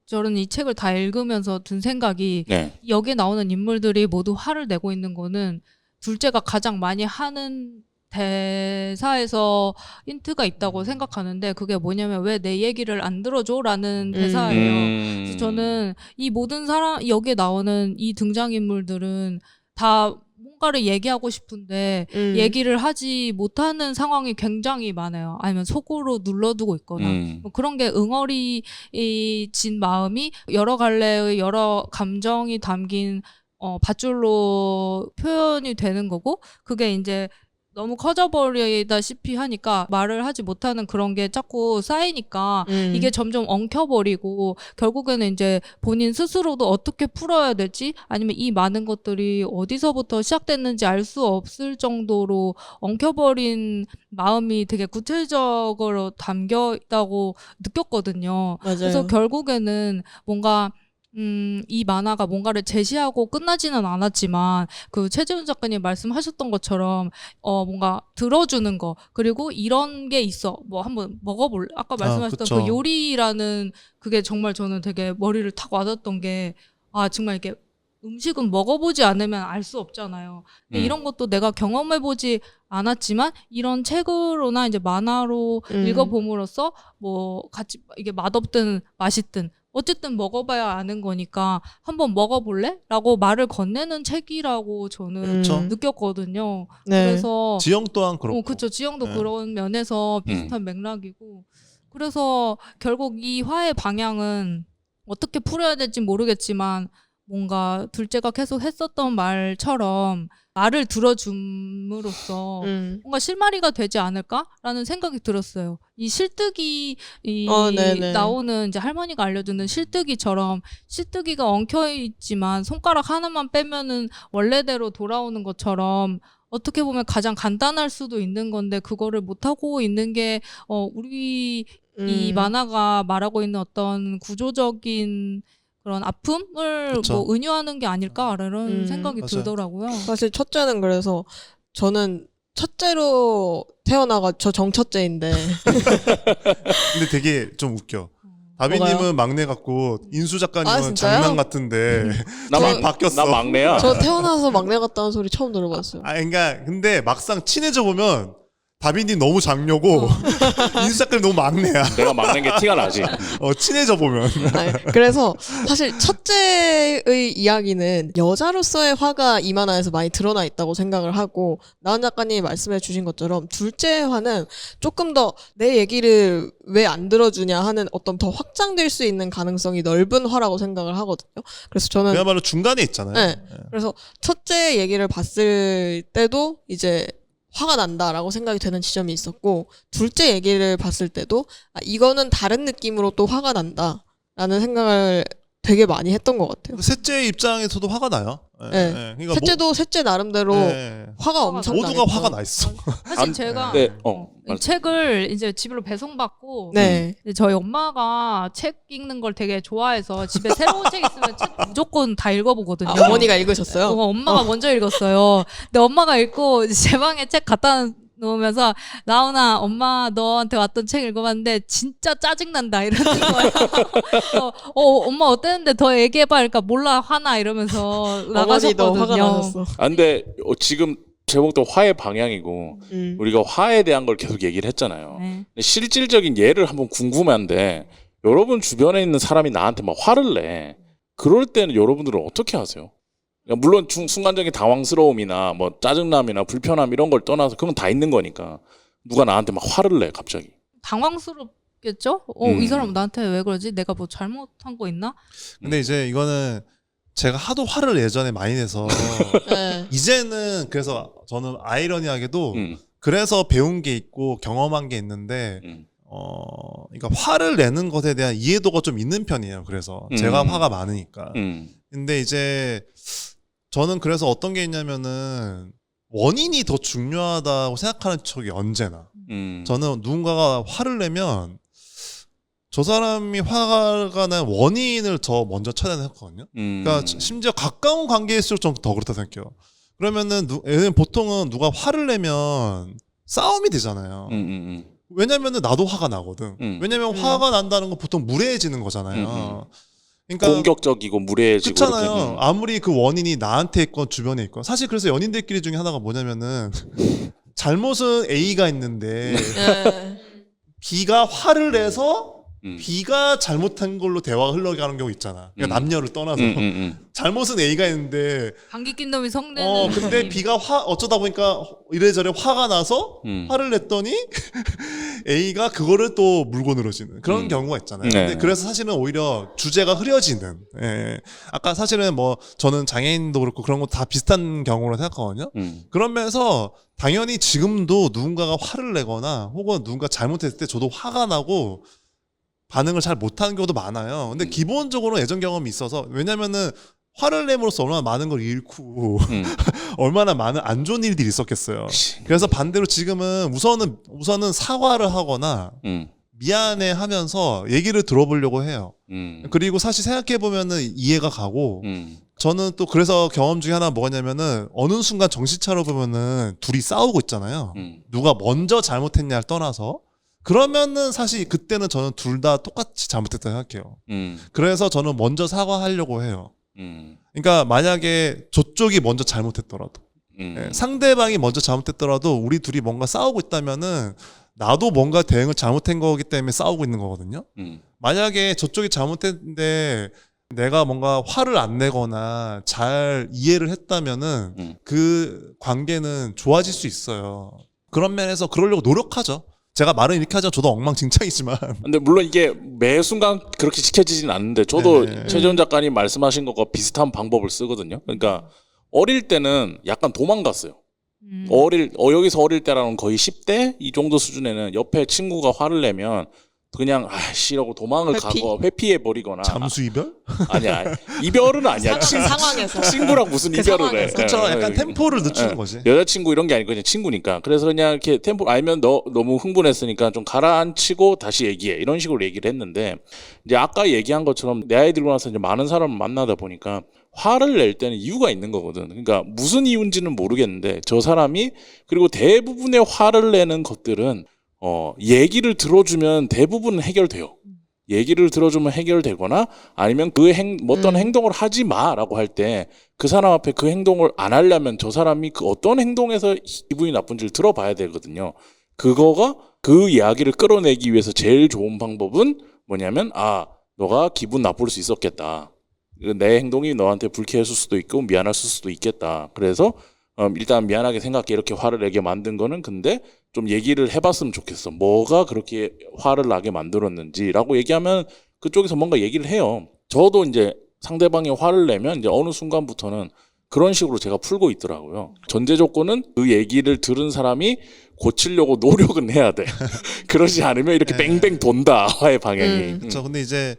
저는 이 책을 다 읽으면서 든 생각이 네. 여기에 나오는 인물들이 모두 화를 내고 있는 거는 둘째가 가장 많이 하는 대사에서 힌트가 있다고 생각하는데 그게 뭐냐면 왜 내 얘기를 안 들어줘라는 대사예요. 그래서 저는 이 모든 사람 여기에 나오는 이 등장인물들은 다 뭔가를 얘기하고 싶은데 얘기를 하지 못하는 상황이 굉장히 많아요. 아니면 속으로 눌러두고 있거나 뭐 그런 게 응어리진 마음이 여러 갈래의 여러 감정이 담긴 밧줄로 표현이 되는 거고 그게 이제 너무 커져버리다시피 하니까 말을 하지 못하는 그런 게 자꾸 쌓이니까 이게 점점 엉켜버리고 결국에는 이제 본인 스스로도 어떻게 풀어야 될지 아니면 이 많은 것들이 어디서부터 시작됐는지 알 수 없을 정도로 엉켜버린 마음이 되게 구체적으로 담겨 있다고 느꼈거든요. 맞아요. 그래서 결국에는 뭔가 이 만화가 뭔가를 제시하고 끝나지는 않았지만 그 최재훈 작가님 말씀하셨던 것처럼 뭔가 들어주는 거 그리고 이런 게 있어 뭐 한번 먹어볼래? 아까 말씀하셨던 그쵸. 그 요리라는 그게 정말 저는 되게 머리를 탁 와닿았던 게 정말 이렇게 음식은 먹어보지 않으면 알 수 없잖아요. 근데 이런 것도 내가 경험해보지 않았지만 이런 책으로나 이제 만화로 읽어봄으로써 뭐 같이 이게 맛없든 맛있든 어쨌든 먹어봐야 아는 거니까 한번 먹어볼래? 라고 말을 건네는 책이라고 저는 느꼈거든요. 네. 그래서 지영 또한 그렇고. 그쵸. 지영도 네. 그런 면에서 비슷한 맥락이고 그래서 결국 이 화의 방향은 어떻게 풀어야 될지 모르겠지만 뭔가 둘째가 계속 했었던 말처럼 말을 들어줌으로써 뭔가 실마리가 되지 않을까라는 생각이 들었어요. 이 실뜨기 나오는 이제 할머니가 알려주는 실뜨기처럼 실뜨기가 엉켜 있지만 손가락 하나만 빼면은 원래대로 돌아오는 것처럼 어떻게 보면 가장 간단할 수도 있는 건데 그거를 못하고 있는 게 우리 이 만화가 말하고 있는 어떤 구조적인 그런 아픔을 그쵸. 뭐 은유하는 게 아닐까라는 생각이 맞아요. 들더라고요. 사실 첫째는 그래서 저는 첫째로 저 정첫째인데 근데 되게 좀 웃겨. 다비님은 막내 같고 인수 작가님은 진짜요? 장남 같은데 나 저희 바뀌었어. 나 막내야. 저 태어나서 막내 같다는 소리 처음 들어봤어요. 그러니까 근데 막상 친해져 보면 다비님 너무 장녀고 인수 작가님 너무 막내야. 내가 막는 게 티가 나지. 친해져 보면. 그래서 사실 첫째의 이야기는 여자로서의 화가 이 만화에서 많이 드러나 있다고 생각을 하고 나은 작가님이 말씀해 주신 것처럼 둘째의 화는 조금 더 내 얘기를 왜 안 들어주냐 하는 어떤 더 확장될 수 있는 가능성이 넓은 화라고 생각을 하거든요. 그래서 저는 그야말로 중간에 있잖아요. 네. 그래서 첫째 얘기를 봤을 때도 이제 화가 난다라고 생각이 되는 지점이 있었고 둘째 얘기를 봤을 때도 이거는 다른 느낌으로 또 화가 난다라는 생각을 되게 많이 했던 것 같아요. 셋째 입장에서도 화가 나요. 네. 그러니까 셋째도 셋째 나름대로 화가 엄청 모두가 나겠죠. 화가 나 있어. 사실 제가 이 책을 이제 집으로 배송받고 저희 엄마가 책 읽는 걸 되게 좋아해서 집에 새로운 책 있으면 책 무조건 다 읽어보거든요. 어머니가 읽으셨어요? 엄마가 먼저 읽었어요. 근데 엄마가 읽고 제 방에 책 갖다 놓으면서 나훈아 엄마 너한테 왔던 책 읽어봤는데 진짜 짜증난다 이러는 거야. 엄마 어땠는데 더 얘기해봐. 그러니까 몰라 화나 이러면서 어머니도 나가셨거든요. 화가 나셨어. 아, 근데 지금 제목도 화의 방향이고 우리가 화에 대한 걸 계속 얘기를 했잖아요. 네. 근데 실질적인 예를 한번 궁금한데 여러분 주변에 있는 사람이 나한테 막 화를 내. 그럴 때는 여러분들은 어떻게 하세요? 그러니까 물론 순간적인 당황스러움이나 뭐 짜증남이나 불편함 이런 걸 떠나서 그건 다 있는 거니까 누가 나한테 막 화를 내 갑자기. 당황스럽겠죠? 이 사람 나한테 왜 그러지? 내가 뭐 잘못한 거 있나? 근데 이제 이거는 제가 하도 화를 예전에 많이 내서 네. 이제는 그래서 저는 아이러니하게도 그래서 배운 게 있고 경험한 게 있는데 그러니까 화를 내는 것에 대한 이해도가 좀 있는 편이에요. 그래서 제가 화가 많으니까. 근데 이제 저는 그래서 어떤 게 있냐면은 원인이 더 중요하다고 생각하는 척이 언제나. 저는 누군가가 화를 내면 저 사람이 화가 난 원인을 더 먼저 찾아내는 했거든요. 그러니까 심지어 가까운 관계일수록 좀 더 그렇다 생각해요. 그러면은 보통은 누가 화를 내면 싸움이 되잖아요. 왜냐면은 나도 화가 나거든. 왜냐면 화가 난다는 건 보통 무례해지는 거잖아요. 그러니까 공격적이고 무례해지고 그렇잖아요. 이렇게. 아무리 그 원인이 나한테 있건 주변에 있건. 사실 그래서 연인들끼리 중에 하나가 뭐냐면은 잘못은 A가 있는데 네. B가 화를 내서 B가 잘못한 걸로 대화가 흘러가는 경우 있잖아. 그러니까 남녀를 떠나서 잘못은 A가 있는데 감기 낀 놈이 성내는. 근데 B가 어쩌다 보니까 이래저래 화가 나서 화를 냈더니 A가 그거를 또 물고 늘어지는 그런 경우가 있잖아요. 네. 근데 그래서 사실은 오히려 주제가 흐려지는. 예. 아까 사실은 뭐 저는 장애인도 그렇고 그런 거 다 비슷한 경우로 생각하거든요. 그런 면에서 당연히 지금도 누군가가 화를 내거나 혹은 누군가 잘못했을 때 저도 화가 나고 반응을 잘 못하는 경우도 많아요. 근데 기본적으로 예전 경험이 있어서 왜냐면은 화를 내므로써 얼마나 많은 걸 잃고 얼마나 많은 안 좋은 일들이 있었겠어요. 그래서 반대로 지금은 우선은 사과를 하거나 미안해 하면서 얘기를 들어보려고 해요. 그리고 사실 생각해보면은 이해가 가고 저는 또 그래서 경험 중에 하나 뭐냐면은 어느 순간 정신 차려보면은 둘이 싸우고 있잖아요. 누가 먼저 잘못했냐를 떠나서 그러면은 사실 그때는 저는 둘 다 똑같이 잘못했다 생각해요. 그래서 저는 먼저 사과하려고 해요. 그러니까 만약에 저쪽이 먼저 잘못했더라도 상대방이 먼저 잘못했더라도 우리 둘이 뭔가 싸우고 있다면은 나도 뭔가 대응을 잘못한 거기 때문에 싸우고 있는 거거든요. 만약에 저쪽이 잘못했는데 내가 뭔가 화를 안 내거나 잘 이해를 했다면은 그 관계는 좋아질 수 있어요. 그런 면에서 그러려고 노력하죠. 제가 말은 이렇게 하죠. 저도 엉망진창이지만. 근데 물론 이게 매 순간 그렇게 지켜지진 않는데 저도 최재훈 작가님 말씀하신 것과 비슷한 방법을 쓰거든요. 그러니까 어릴 때는 약간 도망갔어요. 여기서 어릴 때라는 거의 10대 이 정도 수준에는 옆에 친구가 화를 내면 그냥 이라고 도망을 가고 회피해 버리거나. 잠수 이별? 아니야. 이별은 아니야. 상황에서. 친구랑 무슨 이별을 해. 그렇죠. 약간 템포를 늦추는 거지. 여자친구 이런 게 아니고 그냥 친구니까. 그래서 그냥 이렇게 템포 알면 너 너무 흥분했으니까 좀 가라앉히고 다시 얘기해. 이런 식으로 얘기를 했는데 이제 아까 얘기한 것처럼 내 아이 들고 나서 이제 많은 사람을 만나다 보니까 화를 낼 때는 이유가 있는 거거든. 그러니까 무슨 이유인지는 모르겠는데 저 사람이 그리고 대부분의 화를 내는 것들은 얘기를 들어주면 대부분 해결돼요. 얘기를 들어주면 해결되거나 아니면 어떤 행동을 하지 마라고 할 때 그 사람 앞에 그 행동을 안 하려면 저 사람이 그 어떤 행동에서 기분이 나쁜지를 들어봐야 되거든요. 그거가 그 이야기를 끌어내기 위해서 제일 좋은 방법은 뭐냐면 너가 기분 나쁠 수 있었겠다. 내 행동이 너한테 불쾌했을 수도 있고 미안할 수도 있겠다. 그래서 일단 미안하게 생각해 이렇게 화를 내게 만든 거는 근데 좀 얘기를 해봤으면 좋겠어. 뭐가 그렇게 화를 나게 만들었는지라고 얘기하면 그쪽에서 뭔가 얘기를 해요. 저도 이제 상대방이 화를 내면 이제 어느 순간부터는 그런 식으로 제가 풀고 있더라고요. 전제 조건은 그 얘기를 들은 사람이 고치려고 노력은 해야 돼. 그러지 않으면 이렇게 뱅뱅 돈다 화의 방향이. 그렇죠. 근데 이제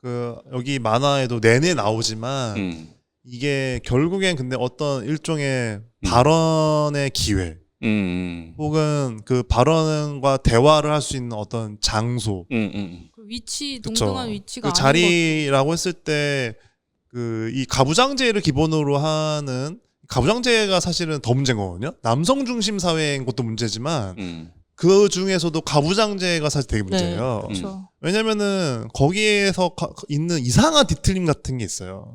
그 여기 만화에도 내내 나오지만 이게 결국엔 근데 어떤 일종의 발언의 기회 혹은 그 발언과 대화를 할 수 있는 어떤 장소 그 위치 동등한 위치가 그 자리라고 했을 때 그 이 가부장제를 기본으로 하는 가부장제가 사실은 더 문제인 거거든요. 남성 중심 사회인 것도 문제지만 음. 그 중에서도 가부장제가 사실 되게 문제예요. 그렇죠. 왜냐면은 거기에서 있는 이상한 뒤틀림 같은 게 있어요.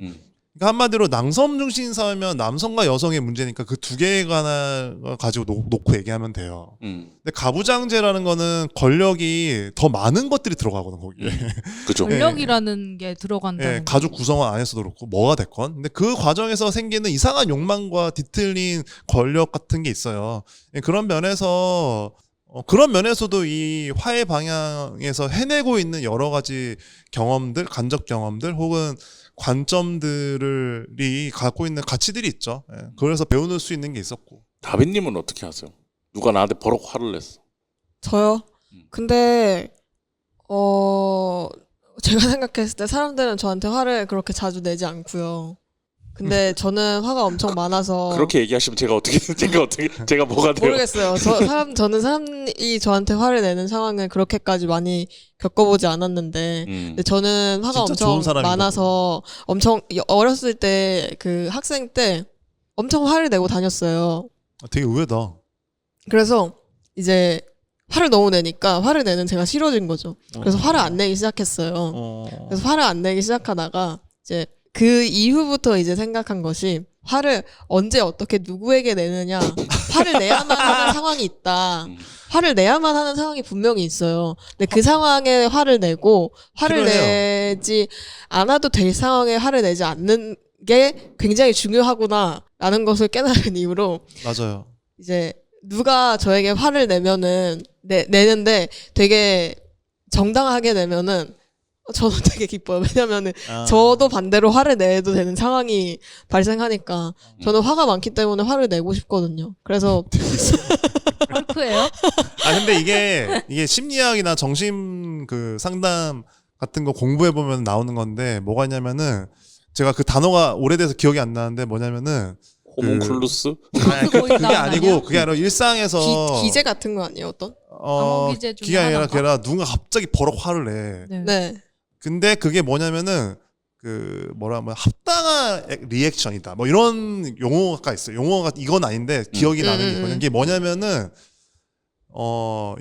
그러니까 한마디로 남성 중심 사회면 남성과 여성의 문제니까 그 두 개가 가지고 놓고 얘기하면 돼요. 근데 가부장제라는 거는 권력이 더 많은 것들이 들어가거든 거기에. 그죠. 권력이라는 게 들어간다는 예, 가족 구성원 안에서도 그렇고 뭐가 됐건. 근데 그 과정에서 생기는 이상한 욕망과 뒤틀린 권력 같은 게 있어요. 예, 그런 면에서도 이 화해 방향에서 해내고 있는 여러 가지 경험들, 간접 경험들 혹은 관점들이 갖고 있는 가치들이 있죠. 예, 그래서 배우는 수 있는 게 있었고. 다빈님은 어떻게 하세요? 누가 나한테 버럭 화를 냈어. 저요? 근데 제가 생각했을 때 사람들은 저한테 화를 그렇게 자주 내지 않고요. 근데 저는 화가 엄청 많아서 그렇게 얘기하시면 제가 뭐가 돼요? 모르겠어요. 저는 사람이 저한테 화를 내는 상황을 그렇게까지 많이 겪어보지 않았는데, 근데 저는 화가 진짜 좋은 엄청 사람인 많아서 엄청 어렸을 때 그 학생 때 엄청 화를 내고 다녔어요. 되게 의외다. 그래서 이제 화를 너무 내니까 화를 내는 제가 싫어진 거죠. 그래서 화를 안 내기 시작했어요. 그래서 화를 안 내기 시작하다가 이제 그 이후부터 이제 생각한 것이 화를 언제 어떻게 누구에게 내느냐. 화를 내야만 하는 상황이 있다. 화를 내야만 하는 상황이 분명히 있어요. 근데 그 상황에 화를 내고 화를 필요해요. 내지 않아도 될 상황에 화를 내지 않는 게 굉장히 중요하구나라는 것을 깨달은 이후로 맞아요. 이제 누가 저에게 화를 내면은 내는데 되게 정당하게 내면은 저도 되게 기뻐요. 왜냐면은 저도 반대로 화를 내도 되는 상황이 발생하니까 저는 화가 많기 때문에 화를 내고 싶거든요. 그래서 헐크예요? 근데 이게 심리학이나 정신 그 상담 같은 거 공부해 보면 나오는 건데 뭐가 있냐면은 제가 그 단어가 오래돼서 기억이 안 나는데 뭐냐면은 호문클루스? 그게 아니야? 아니고 그게 아니라 일상에서 기재 같은 거 아니에요, 어떤? 암호 기제 중에 그게 아니라 하나인가? 누군가 갑자기 버럭 화를 내. 네. 네. 근데 그게 뭐냐면은 그 합당한 리액션이다. 뭐 이런 용어가 있어요. 용어가 이건 아닌데 기억이 나는 게 있거든요. 이게 뭐냐면은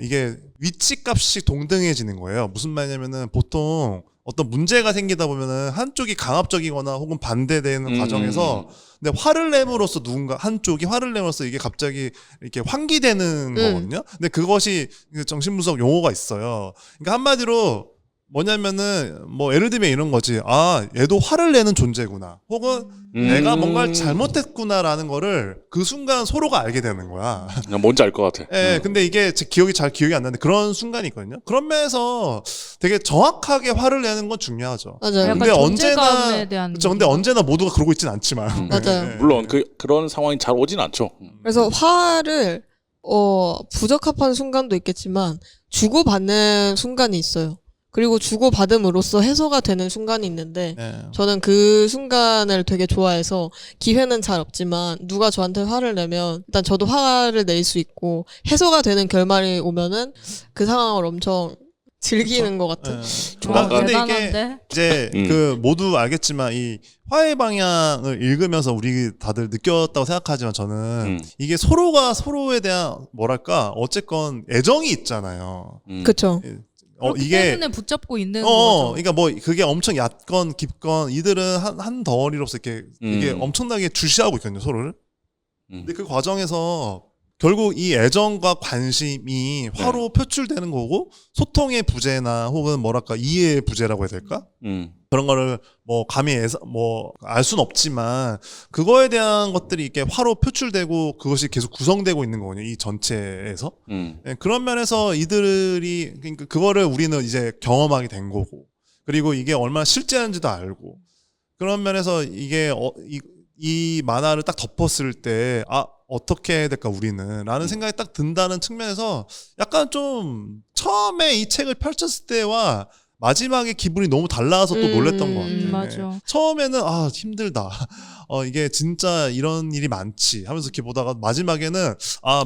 이게 위치값이 동등해지는 거예요. 무슨 말이냐면은 보통 어떤 문제가 생기다 보면은 한쪽이 강압적이거나 혹은 반대되는 과정에서 근데 화를 내므로써 누군가 한쪽이 화를 내므로써 이게 갑자기 이렇게 환기되는 거거든요. 근데 그것이 정신분석 용어가 있어요. 그러니까 한마디로 뭐냐면은 뭐 예를 들면 이런 거지. 아, 얘도 화를 내는 존재구나. 혹은 내가 뭔가를 잘못했구나라는 거를 그 순간 서로가 알게 되는 거야. 뭔지 알 것 같아. 예, 근데 이게 제 기억이 안 나는데 그런 순간이 있거든요. 그런 면에서 되게 정확하게 화를 내는 건 중요하죠. 맞아요. 약간 근데 존재감에 대한 그렇죠. 근데 언제나 모두가 그러고 있진 않지만. 맞아요. 예. 물론 그런 상황이 잘 오진 않죠. 그래서 화를 부적합한 순간도 있겠지만 주고받는 순간이 있어요. 그리고 주고받음으로써 해소가 되는 순간이 있는데 예. 저는 그 순간을 되게 좋아해서 기회는 잘 없지만 누가 저한테 화를 내면 일단 저도 화를 낼 수 있고 해소가 되는 결말이 오면은 그 상황을 엄청 즐기는 것 같은. 예. 와, 근데 이게 대단한데? 이제 그 모두 알겠지만 이 화해 방향을 읽으면서 우리 다들 느꼈다고 생각하지만 저는 이게 서로가 서로에 대한 뭐랄까 어쨌건 애정이 있잖아요. 그쵸. 이게 때문에 붙잡고 있는 거죠. 그러니까 뭐 그게 엄청 얕건 깊건 이들은 한 덩어리로서 이렇게 이게 엄청나게 주시하고 있거든요 서로를. 근데 그 과정에서 결국 이 애정과 관심이 화로 표출되는 거고 소통의 부재나 혹은 뭐랄까 이해의 부재라고 해야 될까? 그런 거를 뭐 감히 뭐 알 수는 없지만 그거에 대한 것들이 이렇게 화로 표출되고 그것이 계속 구성되고 있는 거거든요. 이 전체에서. 예, 그런 면에서 이들이 그러니까 그거를 우리는 이제 경험하게 된 거고 그리고 이게 얼마나 실제한지도 알고 그런 면에서 이게 이 만화를 딱 덮었을 때 어떻게 해야 될까 우리는 라는 생각이 딱 든다는 측면에서 약간 좀 처음에 이 책을 펼쳤을 때와 마지막에 기분이 너무 달라서 또 놀랬던 것 같아요. 맞아. 처음에는 힘들다. 이게 진짜 이런 일이 많지 하면서 이렇게 보다가 마지막에는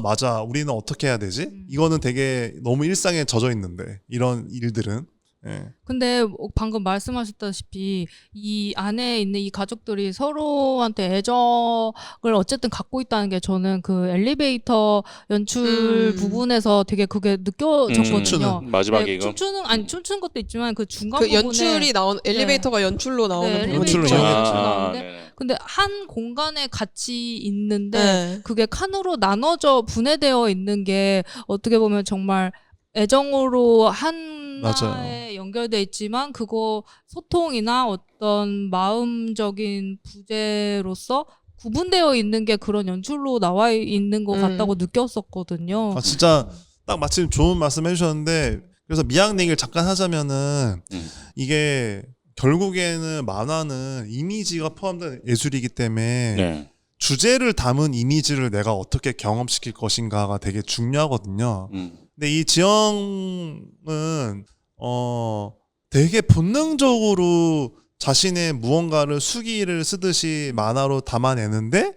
맞아 우리는 어떻게 해야 되지? 이거는 되게 너무 일상에 젖어 있는데 이런 일들은 예. 근데 방금 말씀하셨다시피 이 안에 있는 이 가족들이 서로한테 애정을 어쨌든 갖고 있다는 게 저는 그 엘리베이터 연출 부분에서 되게 그게 느껴졌거든요. 마지막에 네, 이거 춤추는 것도 있지만 그 중간 그 부분에 연출이 나온 엘리베이터가 연출로 나오는 네, 부분이 연출로 엘리베이터 이용해. 연출 아, 나오는데 네네. 근데 한 공간에 같이 있는데 네. 그게 칸으로 나눠져 분해되어 있는 게 어떻게 보면 정말 애정으로 하나에 연결돼 있지만 그거 소통이나 어떤 마음적인 부재로서 구분되어 있는 게 그런 연출로 나와 있는 것 같다고 느꼈었거든요. 아, 진짜 딱 마침 좋은 말씀 해주셨는데 그래서 미양 얘기를 잠깐 하자면은 이게 결국에는 만화는 이미지가 포함된 예술이기 때문에 네. 주제를 담은 이미지를 내가 어떻게 경험시킬 것인가가 되게 중요하거든요. 근데 이 지영은 되게 본능적으로 자신의 무언가를 수기를 쓰듯이 만화로 담아내는데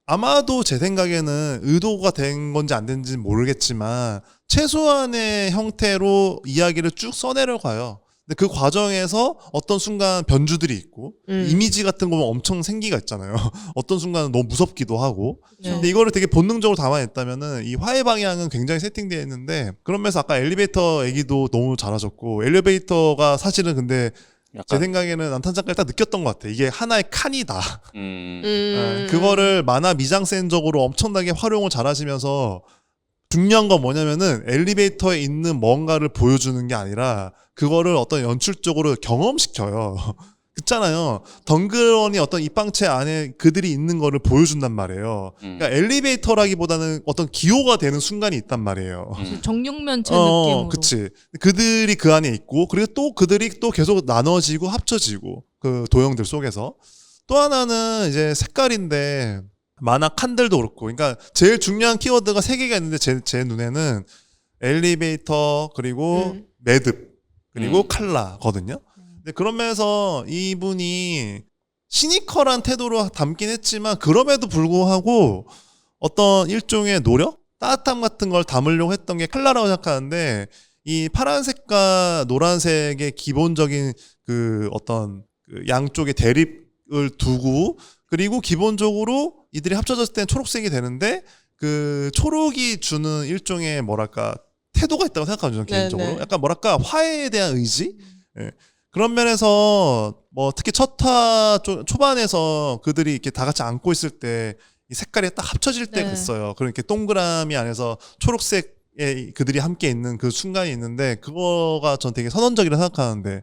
아마도 제 생각에는 의도가 된 건지 안 된지는 모르겠지만 최소한의 형태로 이야기를 쭉 써내려가요. 근데 그 과정에서 어떤 순간 변주들이 있고 이미지 같은 거 보면 엄청 생기가 있잖아요. 어떤 순간은 너무 무섭기도 하고. 네. 근데 이거를 되게 본능적으로 담아냈다면은 이 화해 방향은 굉장히 세팅되어 있는데 그런 면에서 아까 엘리베이터 얘기도 너무 잘하셨고 엘리베이터가 사실은 근데 제 약간 생각에는 남탄 작가가 딱 느꼈던 것 같아. 이게 하나의 칸이다. 그거를 만화 미장센적으로 엄청나게 활용을 잘하시면서 중요한 건 뭐냐면은 엘리베이터에 있는 뭔가를 보여주는 게 아니라 그거를 어떤 연출적으로 경험시켜요. 그렇잖아요. 덩그러니 어떤 입방체 안에 그들이 있는 거를 보여준단 말이에요. 그러니까 엘리베이터라기보다는 어떤 기호가 되는 순간이 있단 말이에요. 정육면체 느낌으로. 그치. 그들이 그 안에 있고, 그리고 또 그들이 또 계속 나눠지고 합쳐지고, 그 도형들 속에서. 또 하나는 이제 색깔인데, 만화 칸들도 그렇고, 그러니까 제일 중요한 키워드가 세 개가 있는데, 제 눈에는 엘리베이터, 그리고 매듭, 그리고 칼라거든요. 근데 그런 면에서 이분이 시니컬한 태도로 담긴 했지만, 그럼에도 불구하고 어떤 일종의 노력? 따뜻함 같은 걸 담으려고 했던 게 칼라라고 생각하는데 이 파란색과 노란색의 기본적인 그 어떤 그 양쪽의 대립을 두고 그리고 기본적으로 이들이 합쳐졌을 땐 초록색이 되는데 그 초록이 주는 일종의 뭐랄까 태도가 있다고 생각하죠, 개인적으로. 네네. 약간 뭐랄까 화해에 대한 의지? 예. 그런 면에서 뭐 특히 첫 화 초반에서 그들이 이렇게 다 같이 안고 있을 때 이 색깔이 딱 합쳐질 때가 네. 있어요. 그렇게 동그라미 안에서 초록색에 그들이 함께 있는 그 순간이 있는데 그거가 전 되게 선언적이라 생각하는데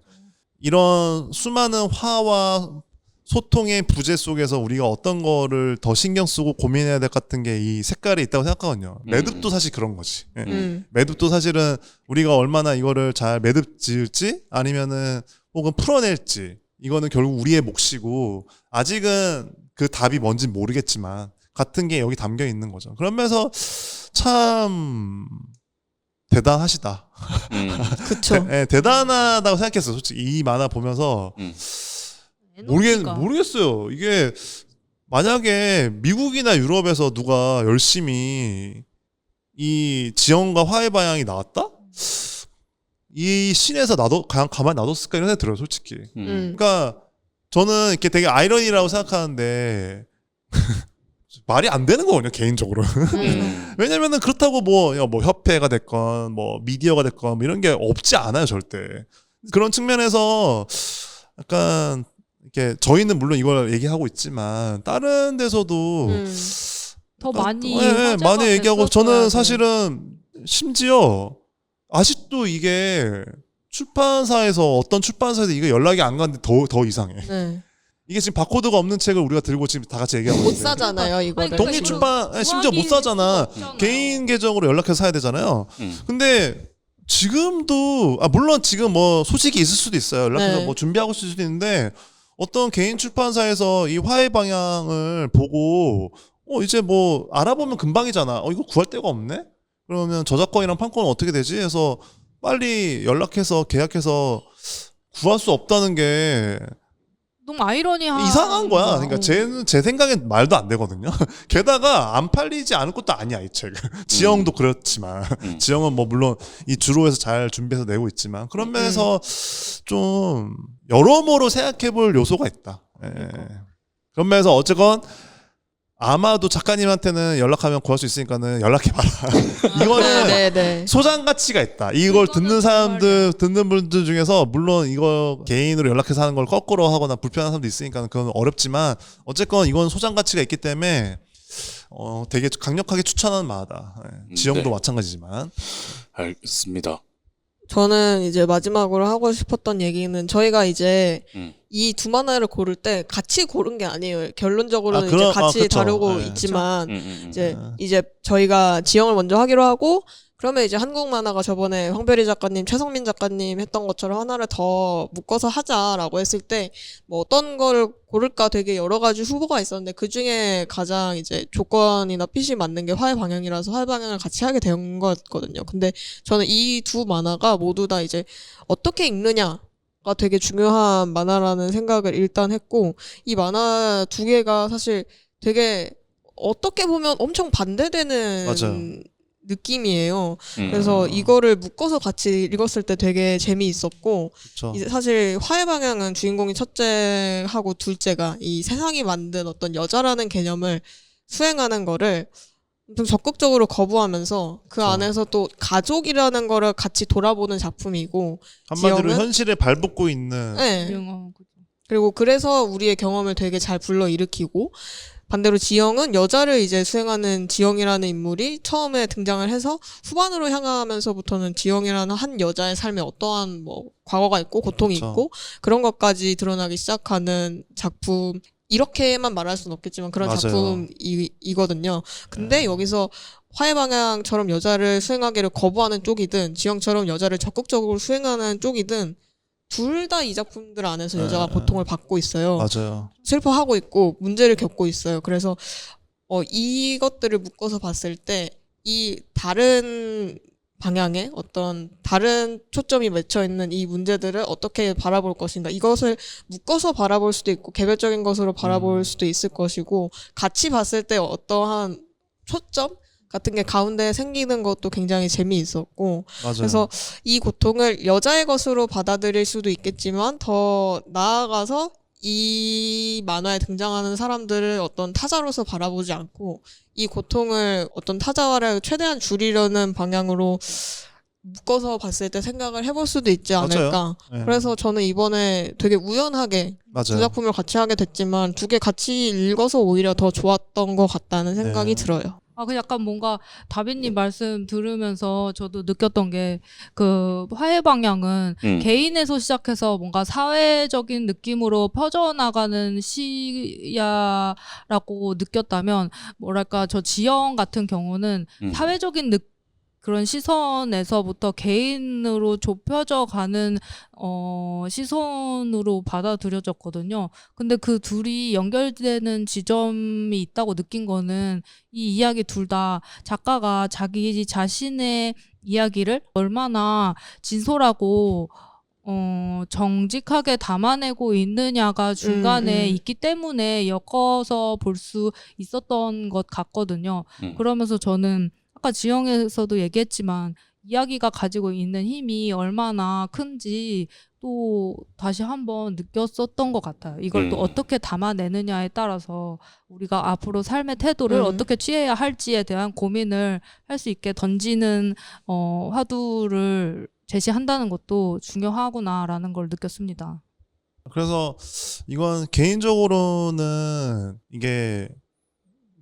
이런 수많은 화와 소통의 부재 속에서 우리가 어떤 거를 더 신경 쓰고 고민해야 될 것 같은 게 이 색깔이 있다고 생각하거든요. 매듭도 사실 그런 거지. 예. 매듭도 사실은 우리가 얼마나 이거를 잘 매듭 지을지 아니면은 혹은 풀어낼지 이거는 결국 우리의 몫이고 아직은 그 답이 뭔지 모르겠지만 같은 게 여기 담겨 있는 거죠. 그러면서 참 대단하시다. 그쵸. 대단하다고 생각했어요. 솔직히 이 만화 보면서 에너지가. 모르겠어요. 이게 만약에 미국이나 유럽에서 누가 열심히 이 지형과 화해 방향이 나왔다? 이 씬에서 나도 그냥 가만히 놔뒀을까 이런 생각이 들어요, 솔직히. 그러니까 저는 이렇게 되게 아이러니라고 생각하는데 말이 안 되는 거거든요, 개인적으로. 왜냐면은 그렇다고 뭐 협회가 됐건 뭐 미디어가 됐건 뭐 이런 게 없지 않아요, 절대. 그런 측면에서 약간 이렇게 저희는 물론 이걸 얘기하고 있지만 다른 데서도 더 많이 많이 얘기하고 됐었어야 저는 돼. 사실은 심지어 아직도 이게 출판사에서 어떤 출판사에서 이거 연락이 안 가는데 더 이상해. 네. 이게 지금 바코드가 없는 책을 우리가 들고 지금 다 같이 얘기하고 못 있는데 사잖아요, 이거를. 그러니까 독립 지금 출판 심지어 못 구하기 사잖아. 없잖아요. 개인 계정으로 연락해서 사야 되잖아요. 근데 지금도 물론 지금 뭐 소식이 있을 수도 있어요. 연락해서 네. 뭐 준비하고 있을 수도 있는데 어떤 개인 출판사에서 이 화해 방향을 보고 이제 뭐 알아보면 금방이잖아. 이거 구할 데가 없네. 그러면 저작권이랑 판권은 어떻게 되지? 해서 빨리 연락해서 계약해서 구할 수 없다는 게 너무 아이러니한 이상한 거야. 거야. 그러니까 제 생각엔 말도 안 되거든요. 게다가 안 팔리지 않을 것도 아니야, 이 책. 지영도 그렇지만 지영은 뭐 물론 이 주로에서 잘 준비해서 내고 있지만 그런 면에서 좀 여러모로 생각해볼 요소가 있다. 예. 그런 면에서 어쨌건 아마도 작가님한테는 연락하면 구할 수 있으니까는 연락해봐라. 이거는 네네. 소장 가치가 있다. 이걸 듣는 사람들, 듣는 분들 중에서 물론 이거 개인으로 연락해서 하는 걸 거꾸로 하거나 불편한 사람도 있으니까 그건 어렵지만 어쨌건 이건 소장 가치가 있기 때문에 되게 강력하게 추천하는 바다. 예. 지영도 네. 마찬가지지만. 알겠습니다. 저는 이제 마지막으로 하고 싶었던 얘기는 저희가 이제 이 두 만화를 고를 때 같이 고른 게 아니에요. 결론적으로는 이제 같이 그쵸. 다루고 네. 있지만 이제 저희가 지영을 먼저 하기로 하고 그러면 이제 한국 만화가 저번에 황별이 작가님, 최성민 작가님 했던 것처럼 하나를 더 묶어서 하자라고 했을 때 뭐 어떤 걸 고를까 되게 여러 가지 후보가 있었는데 그 중에 가장 이제 조건이나 핏이 맞는 게 화해 방향이라서 화해 방향을 같이 하게 된 거거든요. 근데 저는 이 두 만화가 모두 다 이제 어떻게 읽느냐가 되게 중요한 만화라는 생각을 일단 했고 이 만화 두 개가 사실 되게 어떻게 보면 엄청 반대되는 맞아요. 느낌이에요. 그래서 이거를 묶어서 같이 읽었을 때 되게 재미있었고 그쵸. 이제 사실 화해 방향은 주인공이 첫째하고 둘째가 이 세상이 만든 어떤 여자라는 개념을 수행하는 거를 좀 적극적으로 거부하면서 그 그쵸. 안에서 또 가족이라는 거를 같이 돌아보는 작품이고 한마디로 지영은- 현실에 발붙고 있는 네. 유명한 거죠. 그리고 그래서 우리의 경험을 되게 잘 불러일으키고 반대로 지영은 여자를 이제 수행하는 지영이라는 인물이 처음에 등장을 해서 후반으로 향하면서부터는 지영이라는 한 여자의 삶에 어떠한 뭐 과거가 있고 고통이 그렇죠. 있고 그런 것까지 드러나기 시작하는 작품 이렇게만 말할 수는 없겠지만 그런 맞아요. 작품이거든요. 근데 여기서 화해 방향처럼 여자를 수행하기를 거부하는 쪽이든 지영처럼 여자를 적극적으로 수행하는 쪽이든 둘 다 이 작품들 안에서 여자가 고통을 받고 있어요. 맞아요. 슬퍼하고 있고 문제를 겪고 있어요. 그래서 이것들을 묶어서 봤을 때 이 다른 방향의 어떤 다른 초점이 맺혀 있는 이 문제들을 어떻게 바라볼 것인가 이것을 묶어서 바라볼 수도 있고 개별적인 것으로 바라볼 수도 있을 것이고 같이 봤을 때 어떠한 초점 같은 게 가운데 생기는 것도 굉장히 재미있었고 맞아요. 그래서 이 고통을 여자의 것으로 받아들일 수도 있겠지만 더 나아가서 이 만화에 등장하는 사람들을 어떤 타자로서 바라보지 않고 이 고통을 어떤 타자화를 최대한 줄이려는 방향으로 묶어서 봤을 때 생각을 해볼 수도 있지 않을까. 네. 그래서 저는 이번에 되게 우연하게 두 맞아요. 작품을 같이 하게 됐지만 두 개 같이 읽어서 오히려 더 좋았던 것 같다는 생각이 네. 들어요. 그 약간 뭔가 다빈님 말씀 들으면서 저도 느꼈던 게 그 화해 방향은 개인에서 시작해서 뭔가 사회적인 느낌으로 퍼져나가는 시야라고 느꼈다면 뭐랄까 저 지영 같은 경우는 사회적인 그런 시선에서부터 개인으로 좁혀져 가는 시선으로 받아들여졌거든요. 근데 그 둘이 연결되는 지점이 있다고 느낀 거는 이 이야기 둘 다 작가가 자기 자신의 이야기를 얼마나 진솔하고 정직하게 담아내고 있느냐가 중간에 있기 때문에 엮어서 볼 수 있었던 것 같거든요. 그러면서 저는 아까 지영에서도 얘기했지만 이야기가 가지고 있는 힘이 얼마나 큰지 또 다시 한번 느꼈었던 것 같아요. 이걸 또 어떻게 담아내느냐에 따라서 우리가 앞으로 삶의 태도를 어떻게 취해야 할지에 대한 고민을 할 수 있게 던지는 화두를 제시한다는 것도 중요하구나라는 걸 느꼈습니다. 그래서 이건 개인적으로는 이게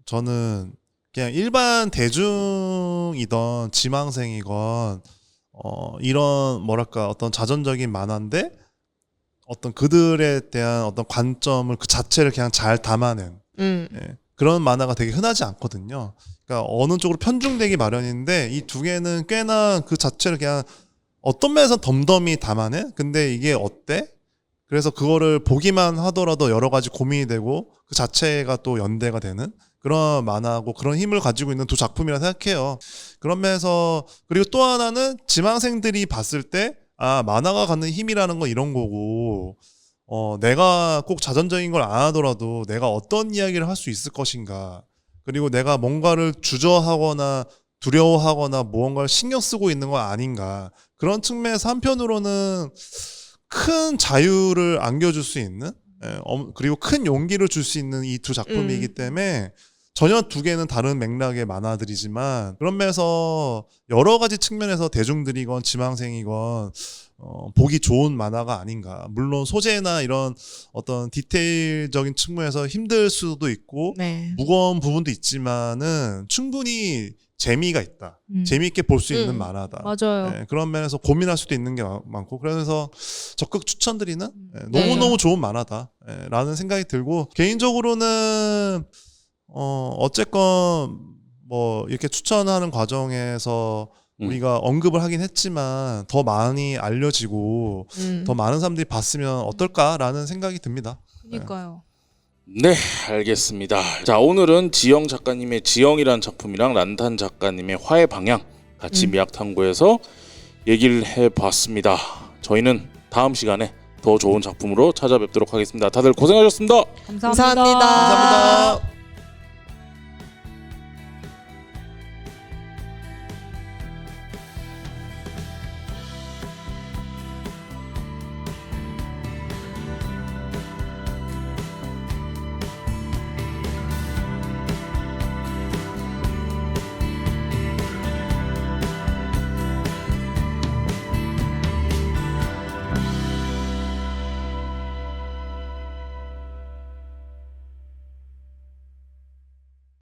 저는 그냥 일반 대중이던 지망생이건 이런 뭐랄까 어떤 자전적인 만화인데 어떤 그들에 대한 어떤 관점을 그 자체를 그냥 잘 담아낸 예, 그런 만화가 되게 흔하지 않거든요. 그러니까 어느 쪽으로 편중되기 마련인데 이 두 개는 꽤나 그 자체를 그냥 어떤 면에서 덤덤히 담아내. 근데 이게 어때? 그래서 그거를 보기만 하더라도 여러 가지 고민이 되고 그 자체가 또 연대가 되는 그런 만화고 그런 힘을 가지고 있는 두 작품이라 생각해요. 그런 면에서 그리고 또 하나는 지망생들이 봤을 때 아 만화가 갖는 힘이라는 건 이런 거고 내가 꼭 자전적인 걸 안 하더라도 내가 어떤 이야기를 할 수 있을 것인가, 그리고 내가 뭔가를 주저하거나 두려워하거나 무언가를 신경 쓰고 있는 건 아닌가, 그런 측면에서 한편으로는 큰 자유를 안겨줄 수 있는, 그리고 큰 용기를 줄 수 있는 이 두 작품이기 때문에 전혀 두 개는 다른 맥락의 만화들이지만 그런 면에서 여러 가지 측면에서 대중들이건 지망생이건 보기 좋은 만화가 아닌가. 물론 소재나 이런 어떤 디테일적인 측면에서 힘들 수도 있고 네. 무거운 부분도 있지만은 충분히 재미가 있다. 재미있게 볼 수 있는 만화다. 맞아요. 네, 그런 면에서 고민할 수도 있는 게 많고, 그래서 적극 추천드리는 네. 너무너무 좋은 만화다 라는 생각이 들고, 개인적으로는 어쨌건 뭐 이렇게 추천하는 과정에서 우리가 언급을 하긴 했지만 더 많이 알려지고 더 많은 사람들이 봤으면 어떨까라는 생각이 듭니다. 그러니까요. 네, 알겠습니다. 자, 오늘은 지영 작가님의 지영이라는 작품이랑 란탄 작가님의 화의 방향 같이 미학탐구해서 얘기를 해봤습니다. 저희는 다음 시간에 더 좋은 작품으로 찾아뵙도록 하겠습니다. 다들 고생하셨습니다. 감사합니다. 감사합니다. 감사합니다.